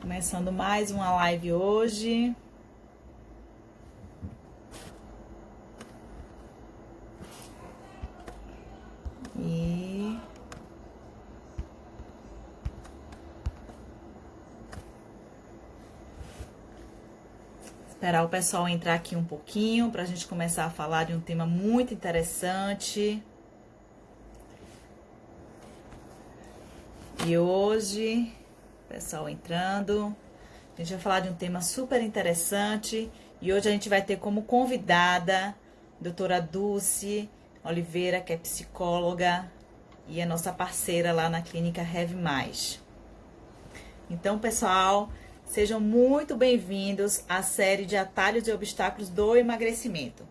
Começando mais uma live hoje. E esperar o pessoal entrar aqui um pouquinho para a gente começar a falar de um tema muito interessante. E hoje, pessoal entrando, a gente vai falar de um tema super interessante. E hoje a gente vai ter como convidada a doutora Dulce Oliveira, que é psicóloga e é nossa parceira lá na clínica Have Mais. Então, pessoal, sejam muito bem-vindos à série de atalhos e obstáculos do emagrecimento.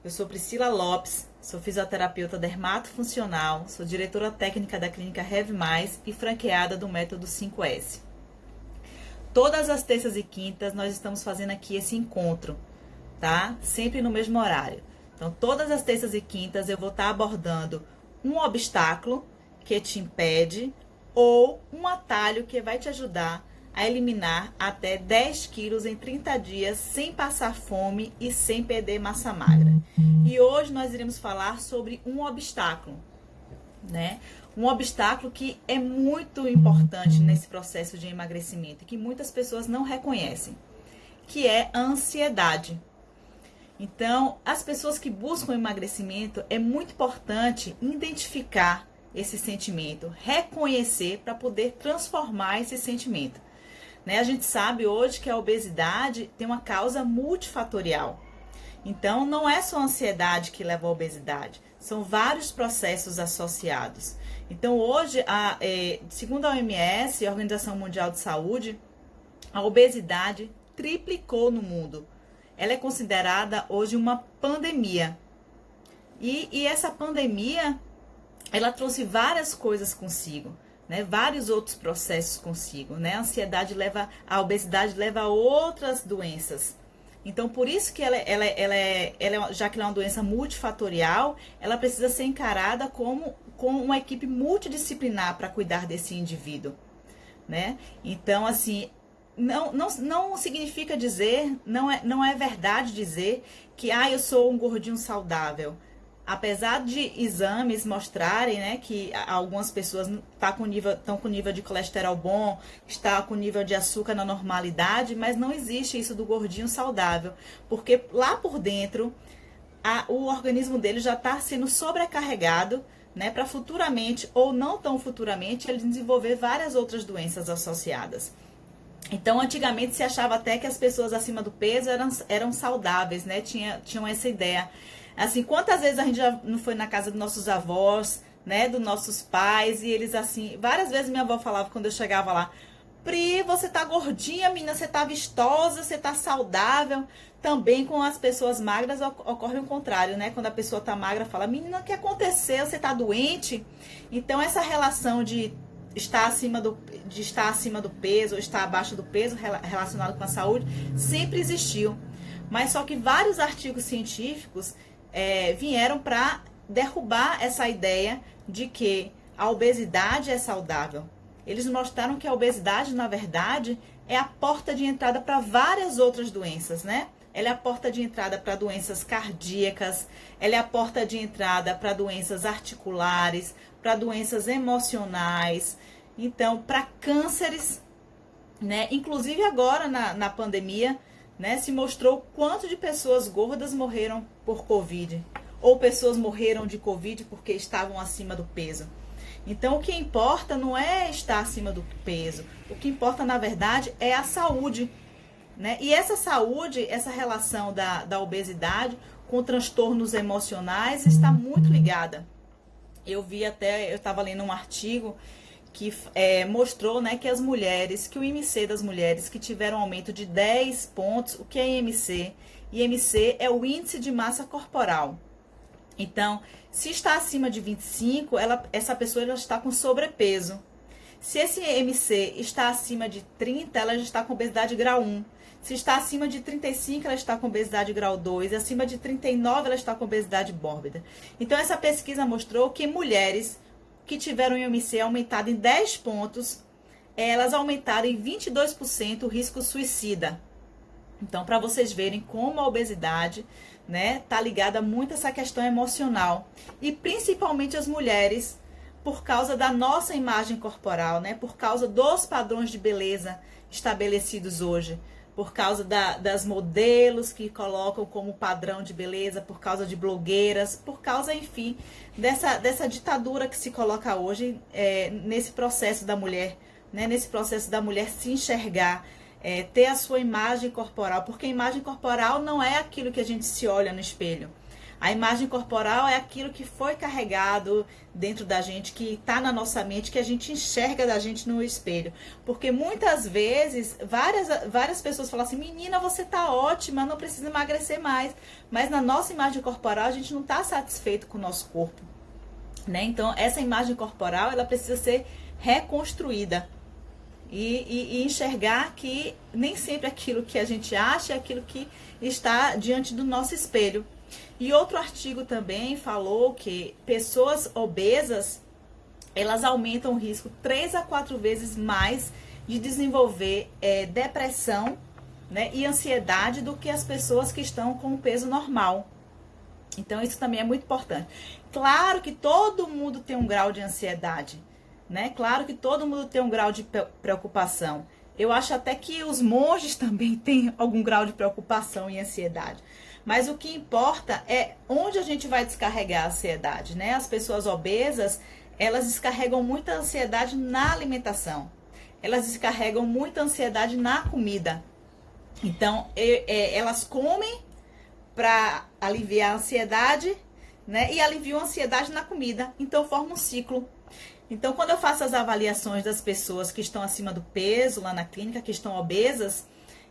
Eu sou Priscila Lopes, sou fisioterapeuta dermatofuncional, sou diretora técnica da clínica Have Mais e franqueada do método 5S. Todas as terças e quintas nós estamos fazendo aqui esse encontro, tá? Sempre no mesmo horário. Então, todas as terças e quintas eu vou estar abordando um obstáculo que te impede ou um atalho que vai te ajudar a eliminar até 10 quilos em 30 dias sem passar fome e sem perder massa magra. E hoje nós iremos falar sobre um obstáculo, né? Um obstáculo que é muito importante nesse processo de emagrecimento e que muitas pessoas não reconhecem, que é a ansiedade. Então, as pessoas que buscam emagrecimento, é muito importante identificar esse sentimento, reconhecer para poder transformar esse sentimento. Né? A gente sabe hoje que a obesidade tem uma causa multifatorial. Então, não é só a ansiedade que leva à obesidade, são vários processos associados. Então, hoje, segundo a OMS, a Organização Mundial de Saúde, a obesidade triplicou no mundo. Ela é considerada hoje uma pandemia. E essa pandemia, ela trouxe várias coisas consigo, né? Vários outros processos consigo, né? A obesidade leva a outras doenças. Então, por isso que já que ela é uma doença multifatorial, ela precisa ser encarada com uma equipe multidisciplinar para cuidar desse indivíduo, né? Então, assim, não significa dizer, não é verdade dizer que eu sou um gordinho saudável. Apesar de exames mostrarem, né, que algumas pessoas estão com nível de colesterol bom, está com nível de açúcar na normalidade, mas não existe isso do gordinho saudável, porque lá por dentro o organismo dele já está sendo sobrecarregado, né, para futuramente ou não tão futuramente ele desenvolver várias outras doenças associadas. Então, antigamente se achava até que as pessoas acima do peso eram saudáveis, né? Tinham essa ideia. Assim, quantas vezes a gente já não foi na casa dos nossos avós, né? Dos nossos pais, e eles assim... Várias vezes minha avó falava quando eu chegava lá: Pri, você tá gordinha, menina, você tá vistosa, você tá saudável. Também com as pessoas magras ocorre o contrário, né? Quando a pessoa tá magra, fala: menina, o que aconteceu? Você tá doente? Então, essa relação de estar acima do peso ou estar abaixo do peso relacionado com a saúde sempre existiu. Mas só que vários artigos científicos vieram para derrubar essa ideia de que a obesidade é saudável. Eles mostraram que a obesidade, na verdade, é a porta de entrada para várias outras doenças, né? Ela é a porta de entrada para doenças cardíacas, ela é a porta de entrada para doenças articulares, para doenças emocionais, então, para cânceres, né? Inclusive agora na pandemia, né, se mostrou quanto de pessoas gordas morreram por Covid, ou pessoas morreram de Covid porque estavam acima do peso. Então, o que importa não é estar acima do peso, o que importa, na verdade, é a saúde, né? E essa saúde, essa relação da obesidade com transtornos emocionais está muito ligada. Eu estava lendo um artigo que mostrou, né, que que o IMC das mulheres que tiveram um aumento de 10 pontos, o que é IMC? IMC é o índice de massa corporal. Então, se está acima de 25, essa pessoa já está com sobrepeso. Se esse IMC está acima de 30, ela já está com obesidade grau 1. Se está acima de 35, ela está com obesidade grau 2. E acima de 39, ela está com obesidade mórbida. Então, essa pesquisa mostrou que mulheres que tiveram o IMC aumentado em 10 pontos, elas aumentaram em 22% o risco suicida. Então, para vocês verem como a obesidade, né, tá ligada muito a essa questão emocional. E principalmente as mulheres, por causa da nossa imagem corporal, né, por causa dos padrões de beleza estabelecidos hoje, por causa das modelos que colocam como padrão de beleza, por causa de blogueiras, por causa, enfim, dessa ditadura que se coloca hoje nesse processo da mulher, né, nesse processo da mulher se enxergar, ter a sua imagem corporal, porque a imagem corporal não é aquilo que a gente se olha no espelho. A imagem corporal é aquilo que foi carregado dentro da gente, que está na nossa mente, que a gente enxerga da gente no espelho. Porque muitas vezes, várias pessoas falam assim, menina, você tá ótima, não precisa emagrecer mais. Mas na nossa imagem corporal, a gente não está satisfeito com o nosso corpo, né? Então, essa imagem corporal, ela precisa ser reconstruída. E enxergar que nem sempre aquilo que a gente acha é aquilo que está diante do nosso espelho. E outro artigo também falou que pessoas obesas, elas aumentam o risco 3 a 4 vezes mais de desenvolver depressão, né, e ansiedade do que as pessoas que estão com o peso normal. Então isso também é muito importante. Claro que todo mundo tem um grau de ansiedade, né? Claro que todo mundo tem um grau de preocupação. Eu acho até que os monges também têm algum grau de preocupação e ansiedade. Mas o que importa é onde a gente vai descarregar a ansiedade, né? As pessoas obesas, elas descarregam muita ansiedade na alimentação. Elas descarregam muita ansiedade na comida. Então, elas comem para aliviar a ansiedade, né? E aliviam a ansiedade na comida. Então, forma um ciclo. Então, quando eu faço as avaliações das pessoas que estão acima do peso lá na clínica, que estão obesas,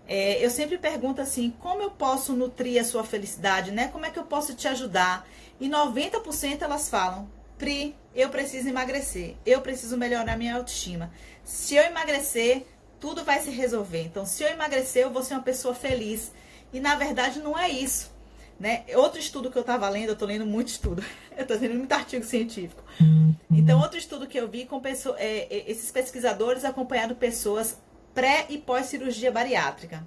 eu sempre pergunto assim, como eu posso nutrir a sua felicidade, né? Como é que eu posso te ajudar? E 90% elas falam, Pri, eu preciso emagrecer, eu preciso melhorar minha autoestima. Se eu emagrecer, tudo vai se resolver. Então, se eu emagrecer, eu vou ser uma pessoa feliz. E, na verdade, não é isso, né? Outro estudo que eu estava lendo, eu estou lendo muito estudo, eu estou lendo muito artigo científico. Então, outro estudo que eu vi, com esses pesquisadores acompanhando pessoas pré e pós-cirurgia bariátrica,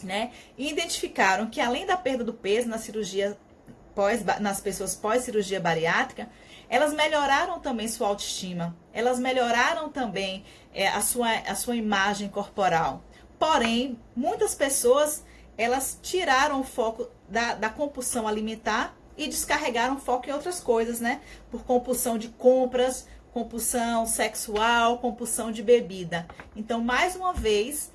né? E identificaram que, além da perda do peso nas pessoas pós-cirurgia bariátrica, elas melhoraram também sua autoestima, elas melhoraram também a sua imagem corporal. Porém, muitas pessoas, elas tiraram o foco da compulsão alimentar e descarregaram o foco em outras coisas, né? Por compulsão de compras, compulsão sexual, compulsão de bebida. Então, mais uma vez,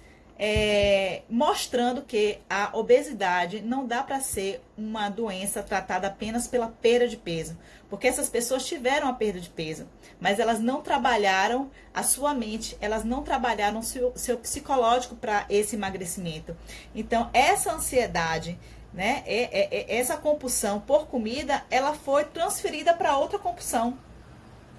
mostrando que a obesidade não dá para ser uma doença tratada apenas pela perda de peso. Porque essas pessoas tiveram a perda de peso, mas elas não trabalharam a sua mente, elas não trabalharam o seu psicológico para esse emagrecimento. Então, essa ansiedade, né, essa compulsão por comida, ela foi transferida para outra compulsão.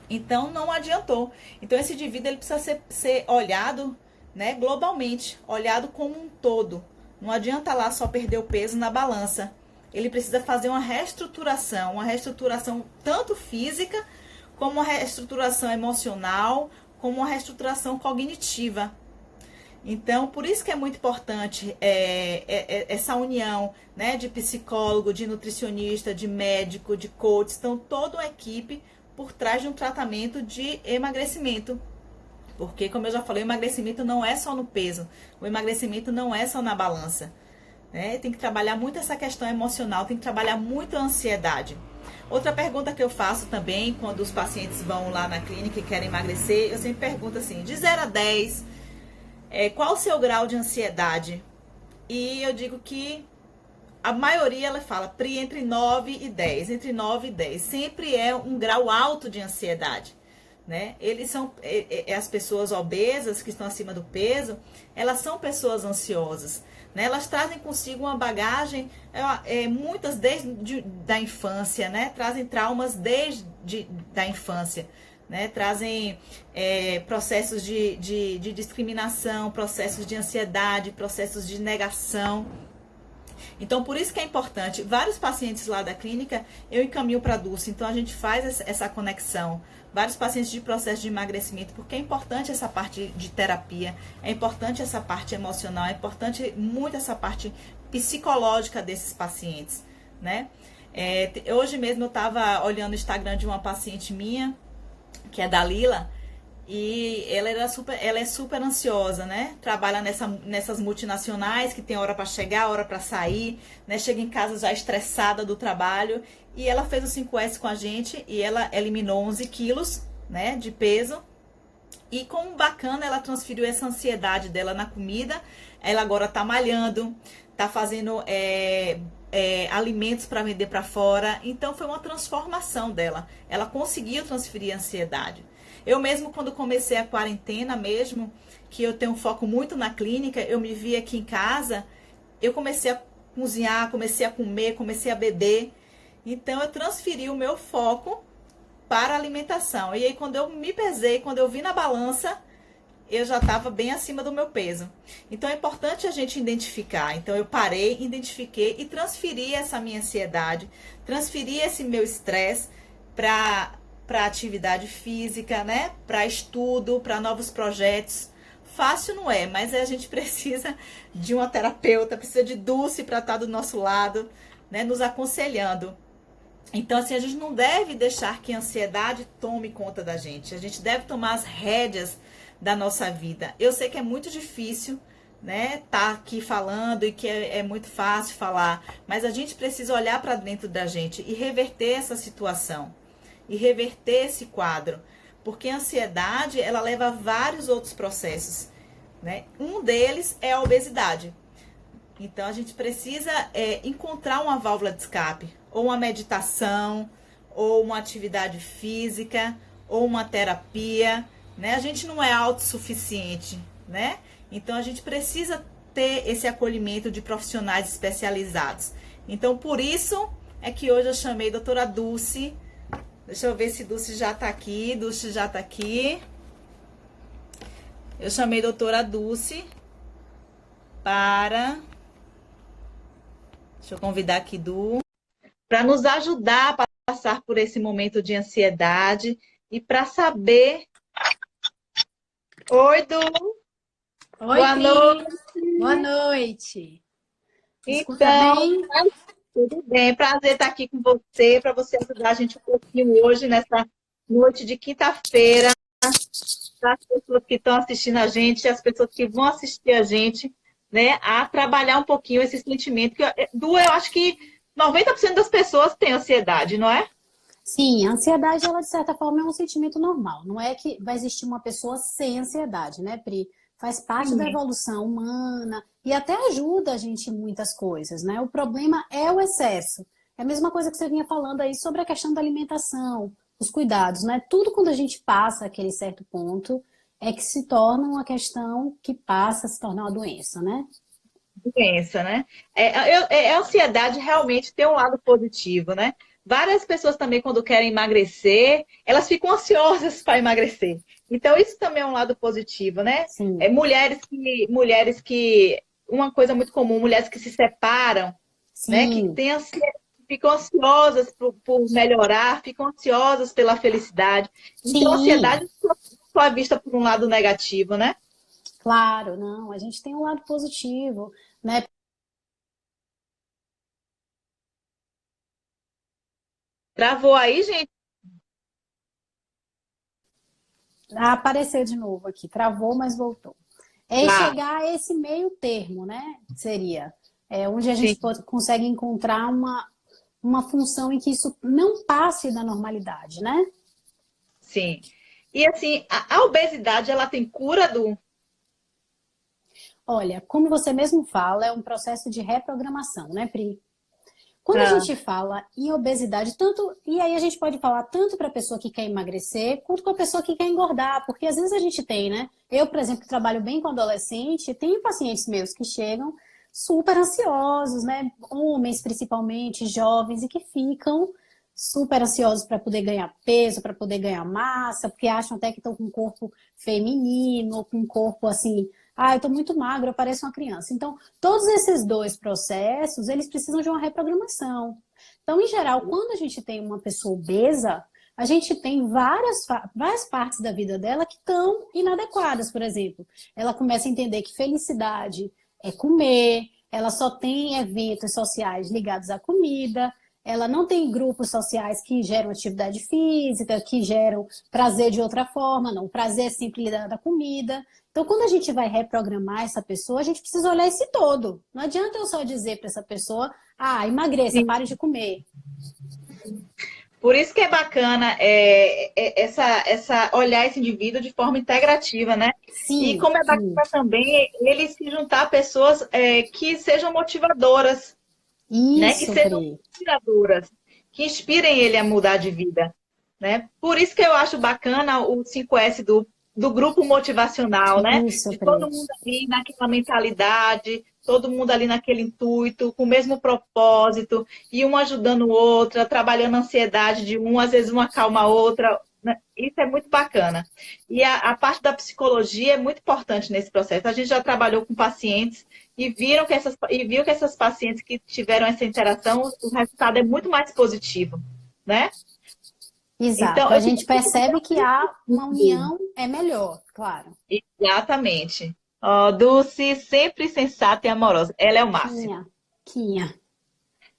Então, não adiantou. Então, esse indivíduo ele precisa ser olhado, né, globalmente, olhado como um todo. Não adianta lá só perder o peso na balança. Ele precisa fazer uma reestruturação tanto física, como uma reestruturação emocional, como uma reestruturação cognitiva. Então, por isso que é muito importante essa união, né, de psicólogo, de nutricionista, de médico, de coach. Então, toda uma equipe por trás de um tratamento de emagrecimento. Porque, como eu já falei, o emagrecimento não é só no peso. O emagrecimento não é só na balança, né? Tem que trabalhar muito essa questão emocional, tem que trabalhar muito a ansiedade. Outra pergunta que eu faço também, quando os pacientes vão lá na clínica e querem emagrecer, eu sempre pergunto assim, de 0 a 10, qual o seu grau de ansiedade? E eu digo que a maioria, ela fala, Pri, entre 9 e 10. Entre 9 e 10. Sempre é um grau alto de ansiedade, né? Eles são, as pessoas obesas que estão acima do peso, elas são pessoas ansiosas, né? Elas trazem consigo uma bagagem, muitas desde da infância, né? Trazem traumas desde da infância, né? Trazem processos de discriminação, processos de ansiedade, processos de negação. Então, por isso que é importante. Vários pacientes lá da clínica, eu encaminho para a Dulce. Então, a gente faz essa conexão. Vários pacientes de processo de emagrecimento, porque é importante essa parte de terapia, é importante essa parte emocional, é importante muito essa parte psicológica desses pacientes, né? Hoje mesmo eu estava olhando o Instagram de uma paciente minha, que é Dalila, e ela é super ansiosa, né? Trabalha nessas multinacionais que tem hora para chegar, hora para sair, né? Chega em casa já estressada do trabalho. E ela fez o 5S com a gente e ela eliminou 11 quilos, né, de peso. E como bacana, ela transferiu essa ansiedade dela na comida. Ela agora tá malhando, tá fazendo alimentos para vender para fora. Então foi uma transformação dela. Ela conseguiu transferir a ansiedade. Eu mesmo, quando comecei a quarentena mesmo, que eu tenho um foco muito na clínica, eu me vi aqui em casa, eu comecei a cozinhar, comecei a comer, comecei a beber. Então, eu transferi o meu foco para a alimentação. E aí, quando eu me pesei, quando eu vi na balança, eu já estava bem acima do meu peso. Então, é importante a gente identificar. Então, eu parei, identifiquei e transferi essa minha ansiedade, transferi esse meu estresse para atividade física, né? Para estudo, para novos projetos. Fácil não é, mas a gente precisa de uma terapeuta, precisa de Dulce para estar do nosso lado, né? Nos aconselhando. Então, assim, a gente não deve deixar que a ansiedade tome conta da gente. A gente deve tomar as rédeas da nossa vida. Eu sei que é muito difícil, né, tá aqui falando e que é muito fácil falar, mas a gente precisa olhar para dentro da gente e reverter essa situação, e reverter esse quadro, porque a ansiedade, ela leva a vários outros processos, né? Um deles é a obesidade. Então, a gente precisa encontrar uma válvula de escape, ou uma meditação, ou uma atividade física, ou uma terapia, né? A gente não é autossuficiente, né? Então, a gente precisa ter esse acolhimento de profissionais especializados. Então, por isso é que hoje eu chamei a doutora Dulce. Deixa eu ver se Dulce já tá aqui. Dulce já tá aqui. Eu chamei a doutora Dulce para... Deixa eu convidar aqui, para nos ajudar a passar por esse momento de ansiedade e para saber... Oi, Du! Oi, Boa Pri. noite! Boa noite. Escuta Então, bem? tudo bem, prazer estar aqui com você, para você ajudar a gente um pouquinho hoje, nessa noite de quinta-feira, para as pessoas que estão assistindo a gente, as pessoas que vão assistir a gente, né, a trabalhar um pouquinho esse sentimento, que, Du, eu acho que 90% das pessoas têm ansiedade, não é? Sim, a ansiedade, ela de certa forma é um sentimento normal. Não é que vai existir uma pessoa sem ansiedade, né, Pri? Faz parte da Sim. evolução humana e até ajuda a gente em muitas coisas, né? O problema é o excesso. É a mesma coisa que você vinha falando aí sobre a questão da alimentação, os cuidados, né? Tudo quando a gente passa aquele certo ponto é que se torna uma questão que passa a se tornar uma doença, né? Doença, né? A ansiedade realmente tem um lado positivo, né? Várias pessoas também, quando querem emagrecer, elas ficam ansiosas para emagrecer. Então, isso também é um lado positivo, né? Sim, Uma coisa muito comum, mulheres que se separam, né? Que sim, ficam ansiosas por melhorar, ficam ansiosas pela felicidade. Então, a sim. ansiedade só é vista por um lado negativo, né? Claro, não, a gente tem um lado positivo, né? Travou aí, gente? Apareceu de novo aqui, travou, mas voltou. É Lá. chegar a esse meio termo, né? Seria onde a gente Sim, consegue encontrar uma função em que isso não passe da normalidade, né? sim. E assim, a obesidade, ela tem cura do... Olha, como você mesmo fala, é um processo de reprogramação, né, Pri? Quando a Ah, gente fala em obesidade, e aí a gente pode falar tanto para a pessoa que quer emagrecer, quanto para a pessoa que quer engordar, porque às vezes a gente tem, né? Eu, por exemplo, que trabalho bem com adolescente, tenho pacientes meus que chegam super ansiosos, né? Homens, principalmente, jovens, e que ficam super ansiosos para poder ganhar peso, para poder ganhar massa, porque acham até que estão com um corpo feminino, com um corpo assim, Ah, eu tô muito magro, eu pareço uma criança. Então, todos esses dois processos, eles precisam de uma reprogramação. Então, em geral, quando a gente tem uma pessoa obesa, a gente tem várias partes da vida dela que estão inadequadas, por exemplo. Ela começa a entender que felicidade é comer, ela só tem eventos sociais ligados à comida, ela não tem grupos sociais que geram atividade física, que geram prazer de outra forma, não. O prazer é sempre ligado à comida. Então, quando a gente vai reprogramar essa pessoa, a gente precisa olhar esse todo. Não adianta eu só dizer para essa pessoa, ah, emagreça, Sim. pare de comer. Por isso que é bacana essa olhar esse indivíduo de forma integrativa, né? E Sim, como é sim. bacana também ele se juntar a pessoas que sejam motivadoras, né? Que Isso, sejam Pri. inspiradoras, que inspirem ele a mudar de vida, né? Por isso que eu acho bacana o 5S do grupo motivacional, né? Isso, De Pri. todo mundo ali naquela mentalidade, todo mundo ali naquele intuito, com o mesmo propósito, e um ajudando o outro, trabalhando a ansiedade de um, às vezes uma acalma a outra, né? Isso é muito bacana. E a parte da psicologia é muito importante nesse processo. A gente já trabalhou com pacientes e viu que essas pacientes que tiveram essa interação, o resultado é muito mais positivo, né? Então, Exato. A eu gente queria percebe que há uma união é melhor, claro. exatamente. Ó, Dulce, sempre sensata e amorosa. Ela é o máximo. Quinha, quinha.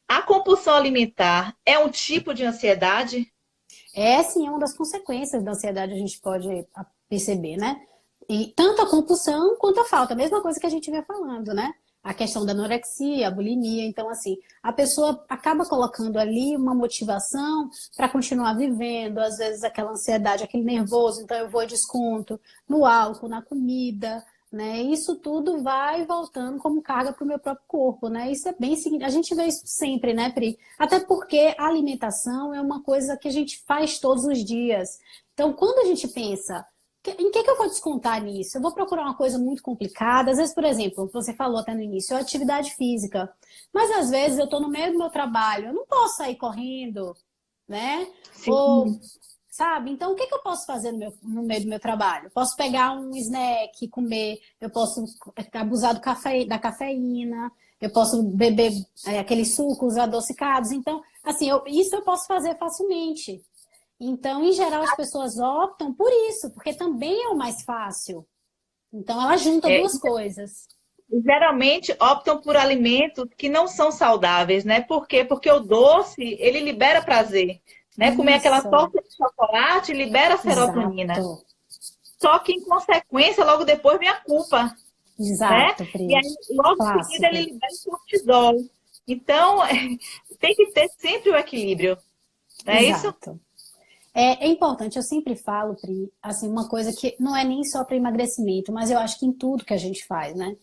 A compulsão alimentar é um tipo de ansiedade? É sim, é uma das consequências da ansiedade, a gente pode perceber, né? E tanto a compulsão quanto a falta, a mesma coisa que a gente vinha falando, né? A questão da anorexia, a bulimia. Então, assim, a pessoa acaba colocando ali uma motivação para continuar vivendo, às vezes aquela ansiedade, aquele nervoso, então eu vou e desconto no álcool, na comida, né? Isso tudo vai voltando como carga para o meu próprio corpo, né? Isso é bem seguinte. A gente vê isso sempre, né, Pri? Até porque a alimentação é uma coisa que a gente faz todos os dias. Então, quando a gente pensa em que eu vou descontar nisso? Eu vou procurar uma coisa muito complicada. Às vezes, por exemplo, você falou até no início, a atividade física. Mas às vezes eu estou no meio do meu trabalho, eu não posso sair correndo, né? Ou, Sim. sabe? Então, o que eu posso fazer no meio do meu trabalho? Posso pegar um snack, comer, eu posso abusar da cafeína, eu posso beber aqueles sucos adocicados. Então, assim, isso eu posso fazer facilmente. Então, em geral, as pessoas optam por isso, porque também é o mais fácil. Então, ela junta É, duas coisas. geralmente optam por alimentos que não são saudáveis, né? Por quê? Porque o doce, ele libera prazer, né? Comer aquela Isso, torta de chocolate libera serotonina. exato, Só que, em consequência, logo depois vem a culpa, né? exato, E Pri. aí, logo em seguida, Clássico. ele libera o cortisol. Então, tem que ter sempre o equilíbrio, não é isso? Exato. É importante, eu sempre falo, Pri, assim, uma coisa que não é nem só para emagrecimento, mas eu acho que em tudo que a gente faz, né?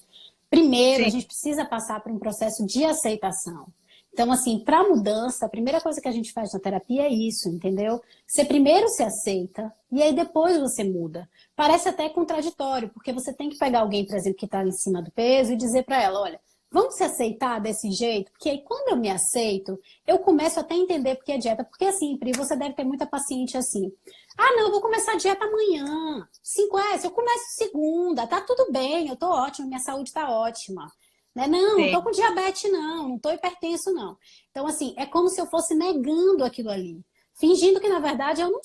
Primeiro, a Sim. gente precisa passar por um processo de aceitação. Então, assim, para mudança, a primeira coisa que a gente faz na terapia é isso, entendeu? Você primeiro se aceita e aí depois você muda. Parece até contraditório, porque você tem que pegar alguém, por exemplo, que está em cima do peso e dizer para ela, olha, vamos se aceitar desse jeito? Porque aí quando eu me aceito, eu começo até a entender porque é dieta. Porque assim, Pri, você deve ter muita paciente assim. Ah, não, eu vou começar a dieta amanhã. 5S, eu começo segunda, tá tudo bem, eu tô ótima, minha saúde tá ótima. Né? Não, não tô Sim. com diabetes, não, não tô hipertenso, não. Então, assim, é como se eu fosse negando aquilo ali. Fingindo que, na verdade, eu não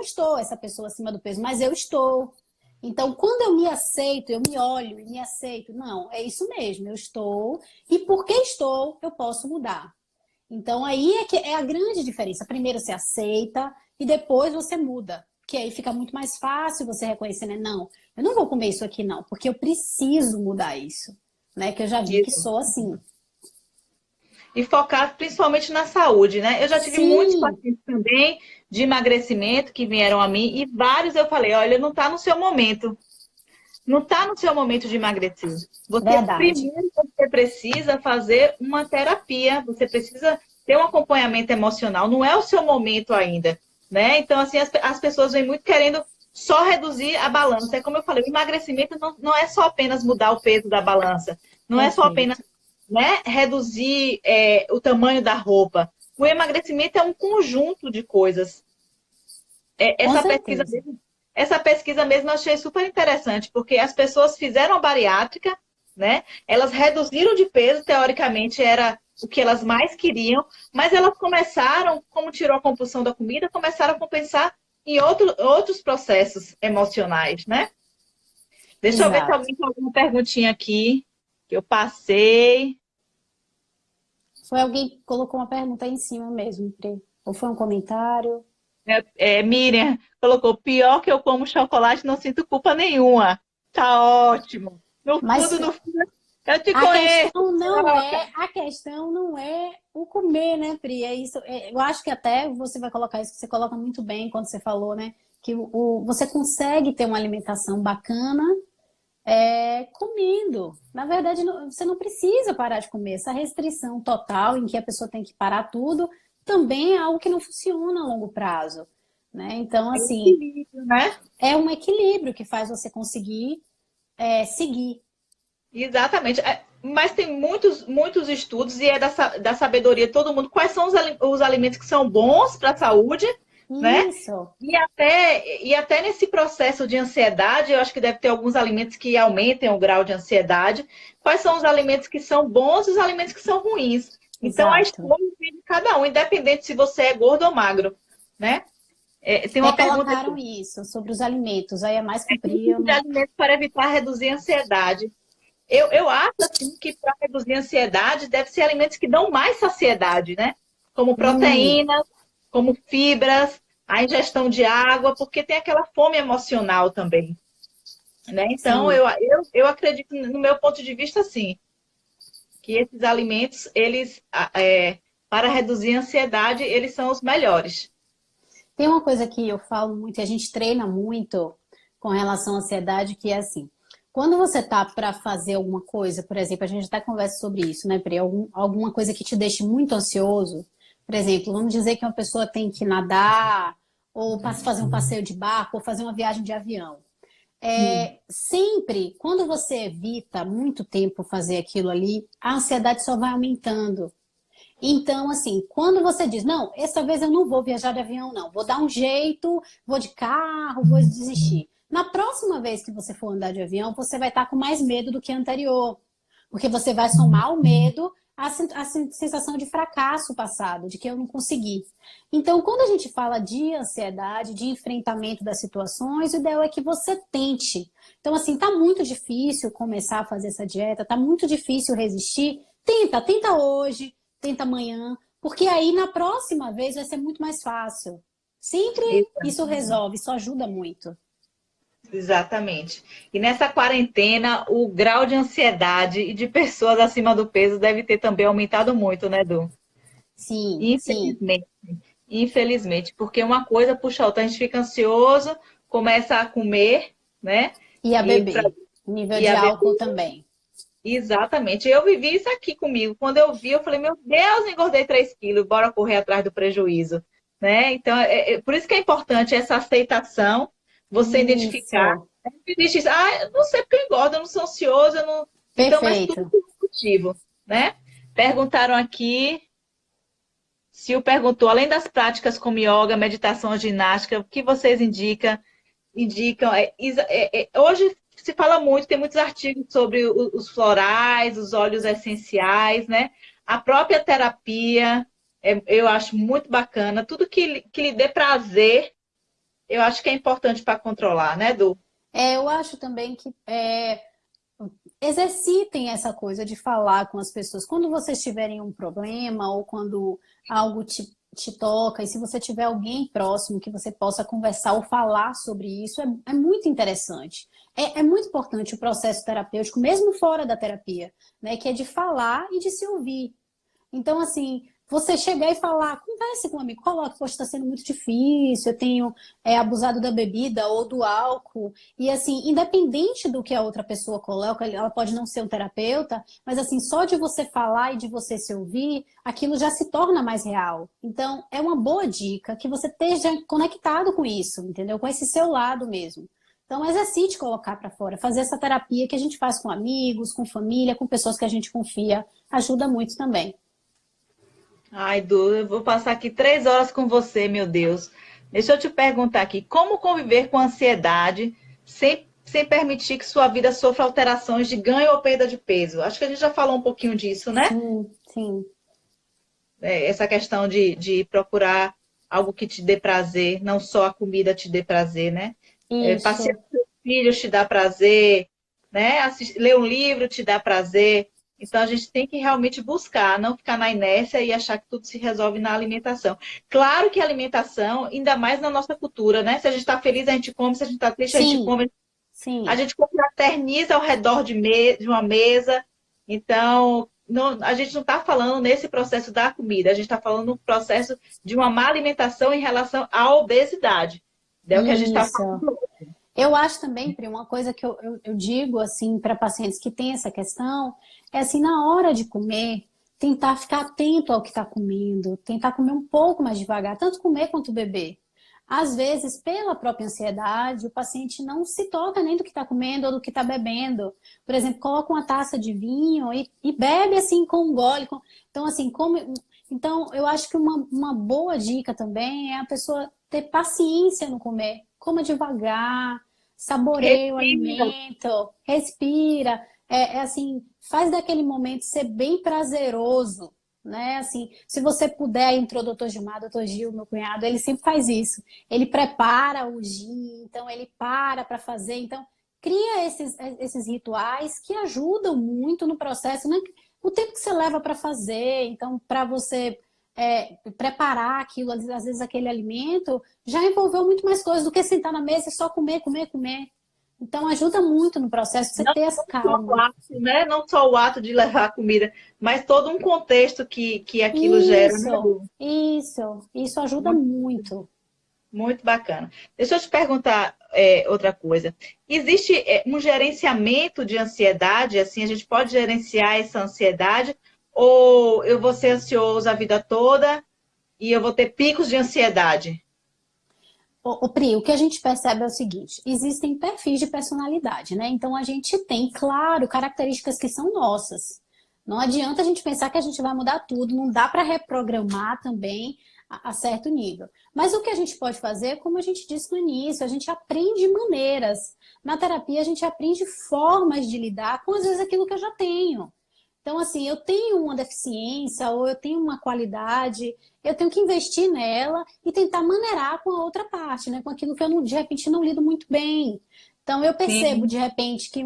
estou essa pessoa acima do peso, mas eu estou. Então, quando eu me aceito, eu me olho e me aceito, não, é isso mesmo, eu estou, e porque estou, eu posso mudar. Então, aí é que é a grande diferença. Primeiro você aceita e depois você muda. Que aí fica muito mais fácil você reconhecer, né? Não, eu não vou comer isso aqui, não, porque eu preciso mudar isso. Né? Que eu já vi que Isso. sou assim. E focar principalmente na saúde, né? Eu já tive muitos Sim, pacientes também de emagrecimento que vieram a mim e vários eu falei, olha, não está no seu momento. Não está no seu momento de emagrecer. verdade. Você precisa fazer uma terapia, você precisa ter um acompanhamento emocional. Não é o seu momento ainda, né? Então, assim, as pessoas vêm muito querendo só reduzir a balança. É como eu falei, o emagrecimento não é só apenas mudar o peso da balança. Não é só apenas, Perfeito. né, reduzir o tamanho da roupa. O emagrecimento é um conjunto de coisas. Com Essa pesquisa certeza. dele essa pesquisa mesmo eu achei super interessante, porque as pessoas fizeram a bariátrica, né? Elas reduziram de peso, teoricamente era o que elas mais queriam, mas elas começaram, como tirou a compulsão da comida, começaram a compensar em outros processos emocionais, né? Deixa eu ver se Exato. alguém tem alguma perguntinha aqui que eu passei. Foi alguém que colocou uma pergunta aí em cima mesmo, Pri. Ou foi um comentário? Miriam colocou, pior que eu como chocolate, não sinto culpa nenhuma. Tá ótimo. No Mas fundo, no fundo, eu te conheço. Coloca. a questão não é o comer, né, Pri? É isso. Eu acho que até você vai colocar isso, que você coloca muito bem quando você falou, né? Que você consegue ter uma alimentação bacana comendo. Na verdade, você não precisa parar de comer. Essa restrição total em que a pessoa tem que parar tudo também é algo que não funciona a longo prazo, né? Então, É o assim, equilíbrio, né? é um equilíbrio que faz você conseguir seguir. Exatamente. Mas tem muitos estudos e é da sabedoria de todo mundo. Quais são os alimentos que são bons para a saúde, né? Isso, E até nesse processo de ansiedade, eu acho que deve ter alguns alimentos que aumentem o grau de ansiedade. Quais são os alimentos que são bons e os alimentos que são ruins? Então, a exato. escolha vem de cada um, independente se você é gordo ou magro, né? Tem Até uma pergunta colocaram aqui. isso sobre os alimentos. Aí é mais que eu Tipos de não. alimentos para evitar reduzir a ansiedade. Eu acho assim, que para reduzir a ansiedade deve ser alimentos que dão mais saciedade, né? Como Hum, proteínas, como fibras, a ingestão de água, porque tem aquela fome emocional também, né? Então, sim. eu acredito, no meu ponto de vista, assim, que esses alimentos, eles, para reduzir a ansiedade, eles são os melhores. Tem uma coisa que eu falo muito e a gente treina muito com relação à ansiedade, que é assim. Quando você tá para fazer alguma coisa, por exemplo, a gente até conversa sobre isso, né, Pri? Alguma coisa que te deixe muito ansioso. Por exemplo, vamos dizer que uma pessoa tem que nadar, ou fazer um passeio de barco, ou fazer uma viagem de avião. Sempre, quando você evita muito tempo fazer aquilo ali, a ansiedade só vai aumentando. Então, assim, quando você diz, não, essa vez eu não vou viajar de avião, não, vou dar um jeito, vou de carro, vou desistir. Na próxima vez que você for andar de avião, você vai estar com mais medo do que a anterior, porque você vai somar o medo à sensação de fracasso passado, de que eu não consegui. Então, quando a gente fala de ansiedade, de enfrentamento das situações, o ideal é que você tente. Então, assim, tá muito difícil começar a fazer essa dieta, tá muito difícil resistir. Tenta hoje, tenta amanhã, porque aí na próxima vez vai ser muito mais fácil. Sempre isso resolve, isso ajuda muito. Exatamente. E nessa quarentena, o grau de ansiedade e de pessoas acima do peso deve ter também aumentado muito, né, Edu? Sim, sim. Infelizmente. Infelizmente, porque uma coisa puxa a outra, a gente fica ansioso, começa a comer, né? E a E, beber. Nível e de a álcool beber. também. Exatamente. Eu vivi isso aqui comigo. Quando eu vi, eu falei, meu Deus, engordei 3 quilos, bora correr atrás do prejuízo. Né? Então, por isso que é importante essa aceitação, você identificar. Isso. Existe isso, eu não sei porque eu engordo, eu não sou ansioso, eu não. Então, mas tudo Perfeito. tem um motivo, né? Perguntaram aqui, Sil perguntou, além das práticas como yoga, meditação, ginástica, o que vocês indicam? Hoje se fala muito, tem muitos artigos sobre os florais, os óleos essenciais, né? A própria terapia, eu acho muito bacana. Tudo que lhe dê prazer, eu acho que é importante para controlar, né, Edu? Eu acho também que exercitem essa coisa de falar com as pessoas. Quando vocês tiverem um problema ou quando algo te toca, e se você tiver alguém próximo que você possa conversar ou falar sobre isso, é muito interessante. É muito importante o processo terapêutico, mesmo fora da terapia, né? Que é de falar e de se ouvir. Então, assim, você chegar e falar, converse com um amigo, coloque, poxa, está sendo muito difícil, eu tenho abusado da bebida ou do álcool. E assim, independente do que a outra pessoa coloca, ela pode não ser um terapeuta, mas assim, só de você falar e de você se ouvir, aquilo já se torna mais real. Então, é uma boa dica que você esteja conectado com isso, entendeu? Com esse seu lado mesmo. Então, exercite colocar para fora, fazer essa terapia que a gente faz com amigos, com família, com pessoas que a gente confia, ajuda muito também. Ai, Edu, eu vou passar aqui 3 horas com você, meu Deus. Deixa eu te perguntar aqui, como conviver com a ansiedade sem permitir que sua vida sofra alterações de ganho ou perda de peso? Acho que a gente já falou um pouquinho disso, né? Sim, sim. Essa questão de procurar algo que te dê prazer, não só a comida te dê prazer, né? Passear Isso. com seus filhos te dá prazer, né? Ler um livro te dá prazer. Então a gente tem que realmente buscar, não ficar na inércia e achar que tudo se resolve na alimentação. Claro que a alimentação, ainda mais na nossa cultura, né? Se a gente está feliz, a gente come, se a gente está triste, a gente Sim, come. A sim. gente confraterniza ao redor de uma mesa. Então, a gente não está falando nesse processo da comida, a gente está falando no processo de uma má alimentação em relação à obesidade. É o que a gente está Isso. falando. Eu acho também, Pri, uma coisa que eu digo assim para pacientes que têm essa questão é assim, na hora de comer, tentar ficar atento ao que está comendo, tentar comer um pouco mais devagar, tanto comer quanto beber. Às vezes, pela própria ansiedade, o paciente não se toca nem do que está comendo ou do que está bebendo. Por exemplo, coloca uma taça de vinho e bebe assim com um gole. Então, assim, come. Então, eu acho que uma boa dica também é a pessoa ter paciência no comer. Coma devagar, saboreia o Respira. alimento, respira. É assim, faz daquele momento ser bem prazeroso, né? Assim, se você puder, entrou o doutor Gilmar, doutor Gil, meu cunhado, ele sempre faz isso. Ele prepara o gin, então ele para fazer. Então, cria esses rituais que ajudam muito no processo, né? O tempo que você leva para fazer, então, para você preparar aquilo, às vezes aquele alimento, já envolveu muito mais coisas do que sentar na mesa e só comer, comer, comer. Então, ajuda muito no processo você Não ter essa só o calma. ato, né? Não só o ato de levar a comida, mas todo um contexto que aquilo gera, né, Isso, Lu? isso ajuda Muito, muito. muito bacana. Deixa eu te perguntar outra coisa. Existe um gerenciamento de ansiedade? Assim, a gente pode gerenciar essa ansiedade? Ou eu vou ser ansioso a vida toda e eu vou ter picos de ansiedade? Pri, o que a gente percebe é o seguinte: existem perfis de personalidade, né? Então a gente tem, claro, características que são nossas. Não adianta a gente pensar que a gente vai mudar tudo, não dá para reprogramar também a certo nível. Mas o que a gente pode fazer, como a gente disse no início, a gente aprende maneiras. Na terapia, a gente aprende formas de lidar com, às vezes, aquilo que eu já tenho. Então, assim, eu tenho uma deficiência ou eu tenho uma qualidade, eu tenho que investir nela e tentar maneirar com a outra parte, né? Com aquilo que eu, de repente, não lido muito bem. Então, eu percebo, Sim, de repente, que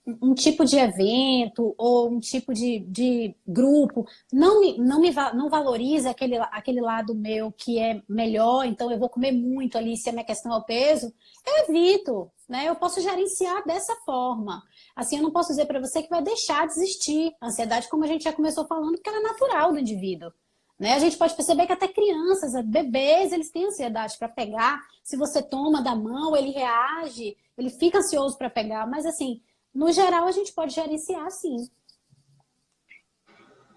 um tipo de evento ou um tipo de grupo não valoriza aquele lado meu que é melhor, então eu vou comer muito ali se a minha questão é o peso, eu evito, né? Eu posso gerenciar dessa forma. Assim, eu não posso dizer para você que vai deixar de existir a ansiedade, como a gente já começou falando, porque ela é natural do indivíduo. Né? A gente pode perceber que até crianças, bebês, eles têm ansiedade para pegar. Se você toma da mão, ele reage, ele fica ansioso para pegar. Mas, assim, no geral, a gente pode gerenciar, sim.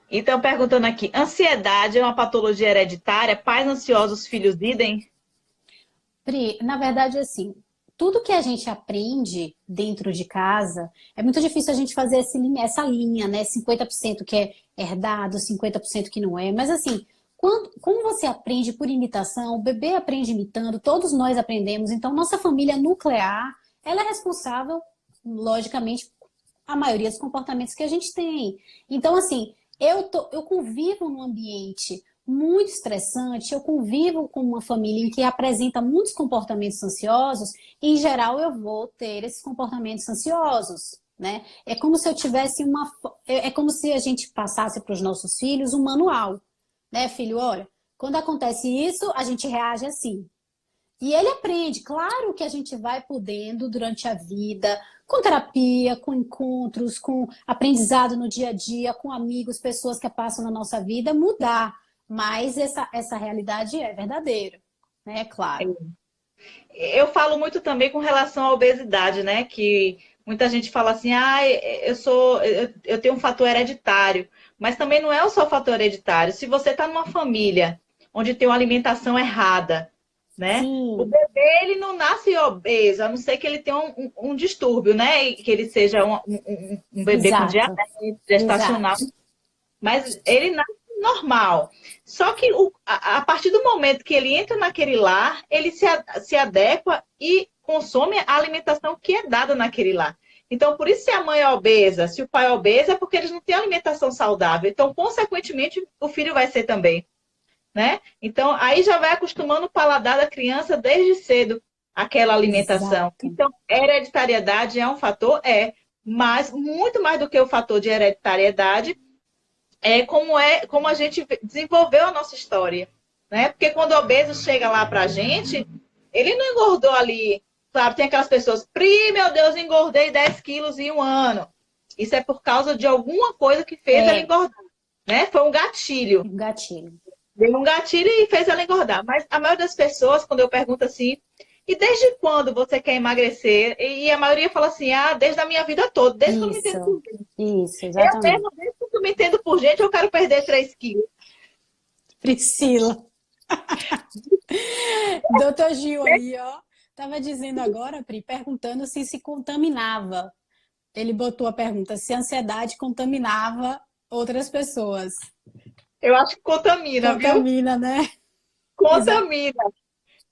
então, perguntando aqui, ansiedade é uma patologia hereditária? Pais ansiosos, filhos idem? Pri, na verdade, assim, tudo que a gente aprende dentro de casa, é muito difícil a gente fazer essa linha, né? 50% que é herdado, 50% que não é. Mas, assim, como você aprende por imitação, o bebê aprende imitando, todos nós aprendemos. Então, nossa família nuclear, ela é responsável, logicamente, a maioria dos comportamentos que a gente tem. Então, assim, eu convivo num ambiente muito estressante, eu convivo com uma família em que apresenta muitos comportamentos ansiosos, e, em geral eu vou ter esses comportamentos ansiosos, né? É como se eu tivesse é como se a gente passasse para os nossos filhos um manual, né, filho? Olha, quando acontece isso, a gente reage assim. E ele aprende, claro que a gente vai podendo durante a vida, com terapia, com encontros, com aprendizado no dia a dia, com amigos, pessoas que passam na nossa vida, mudar. Mas essa realidade é verdadeira, né? Claro. Eu falo muito também com relação à obesidade, né? Que muita gente fala assim, eu tenho um fator hereditário, mas também não é só o fator hereditário. Se você está numa família onde tem uma alimentação errada, né? O Sim, bebê ele não nasce obeso, a não ser que ele tenha um distúrbio, né? E que ele seja um bebê com exato, diabetes gestacional, exato. mas ele nasce normal. Só que a partir do momento que ele entra naquele lar, ele se adequa e consome a alimentação que é dada naquele lar. Então, por isso, se a mãe é obesa, se o pai é obeso, é porque eles não têm alimentação saudável. Então, consequentemente, o filho vai ser também, né? Então, aí já vai acostumando o paladar da criança desde cedo aquela alimentação. Exato. Então, hereditariedade é um fator? É, mas muito mais do que o fator de hereditariedade, como a gente desenvolveu a nossa história, né? Porque quando o obeso chega lá pra gente, ele não engordou ali, sabe? Tem aquelas pessoas, Pri, meu Deus, engordei 10 quilos em um ano. Isso é por causa de alguma coisa que fez ela engordar, né? Foi um gatilho. Um gatilho. Deu um gatilho e fez ela engordar. Mas a maioria das pessoas, quando eu pergunto assim, e desde quando você quer emagrecer? E a maioria fala assim, desde a minha vida toda, desde que eu me entendo por gente. Isso, exatamente. Eu mesmo, desde que eu me entendo por gente, eu quero perder 3 quilos. Priscila. Doutor Gil aí, ó, tava dizendo agora, Pri, perguntando se contaminava. Ele botou a pergunta se a ansiedade contaminava outras pessoas. Eu acho que contamina, viu? Contamina, né? Contamina.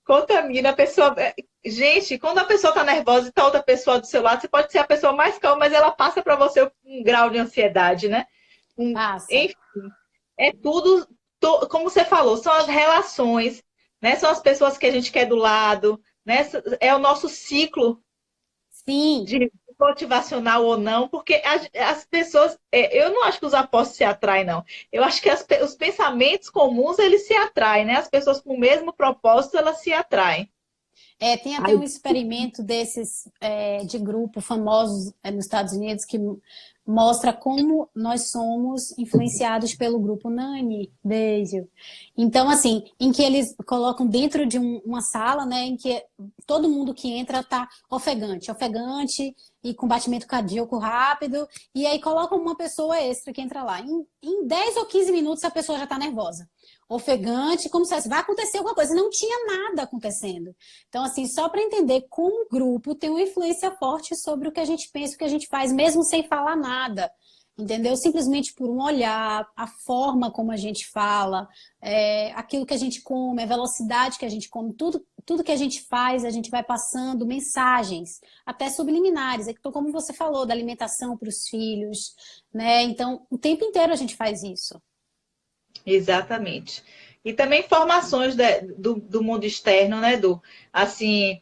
Contamina a pessoa. Gente, quando a pessoa tá nervosa e tá outra pessoa do seu lado, você pode ser a pessoa mais calma, mas ela passa para você um grau de ansiedade, né? Passa. Enfim, é tudo, como você falou, são as relações, né? São as pessoas que a gente quer do lado, né? É o nosso ciclo. Sim. De motivacional ou não, porque as pessoas, eu não acho que os apóstolos se atraem, não. Eu acho que os pensamentos comuns, eles se atraem, né? As pessoas com o mesmo propósito, elas se atraem. Tem até um experimento desses de grupo famosos nos Estados Unidos que mostra como nós somos influenciados pelo grupo Nani, beijo. Então, assim, em que eles colocam dentro de uma sala, né, em que todo mundo que entra tá ofegante e com batimento cardíaco rápido, e aí colocam uma pessoa extra que entra lá. Em 10 ou 15 minutos a pessoa já tá nervosa. Ofegante, como se vai acontecer alguma coisa. Não tinha nada acontecendo. Então, assim, só para entender como o grupo tem uma influência forte sobre o que a gente pensa, o que a gente faz, mesmo sem falar nada. Entendeu? Simplesmente por um olhar, a forma como a gente fala, aquilo que a gente come, a velocidade que a gente come, tudo que a gente faz, a gente vai passando mensagens, até subliminares. Então, como você falou, da alimentação para os filhos, né? Então, o tempo inteiro a gente faz isso. Exatamente. E também informações do mundo externo, né, Edu? Assim,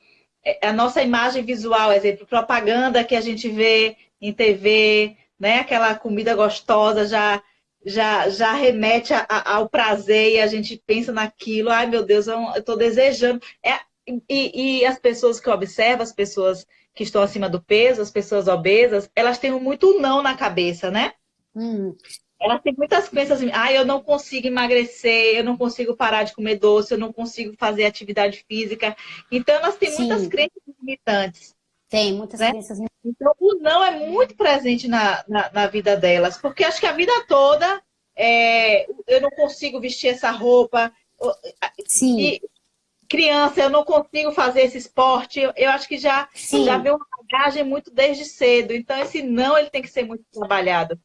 a nossa imagem visual, exemplo, propaganda que a gente vê em TV, né? Aquela comida gostosa já remete ao prazer e a gente pensa naquilo. Ai, meu Deus, eu estou desejando. E as pessoas que observam, as pessoas que estão acima do peso, as pessoas obesas, elas têm muito não na cabeça, né? Elas têm muitas crenças assim, eu não consigo emagrecer, eu não consigo parar de comer doce, eu não consigo fazer atividade física. Então, elas têm muitas crenças limitantes. Tem muitas crenças limitantes. Então, o não é muito presente na vida delas, porque acho que a vida toda eu não consigo vestir essa roupa. Sim. E, criança, eu não consigo fazer esse esporte. Eu acho que já vem uma bagagem muito desde cedo. Então, esse não ele tem que ser muito trabalhado.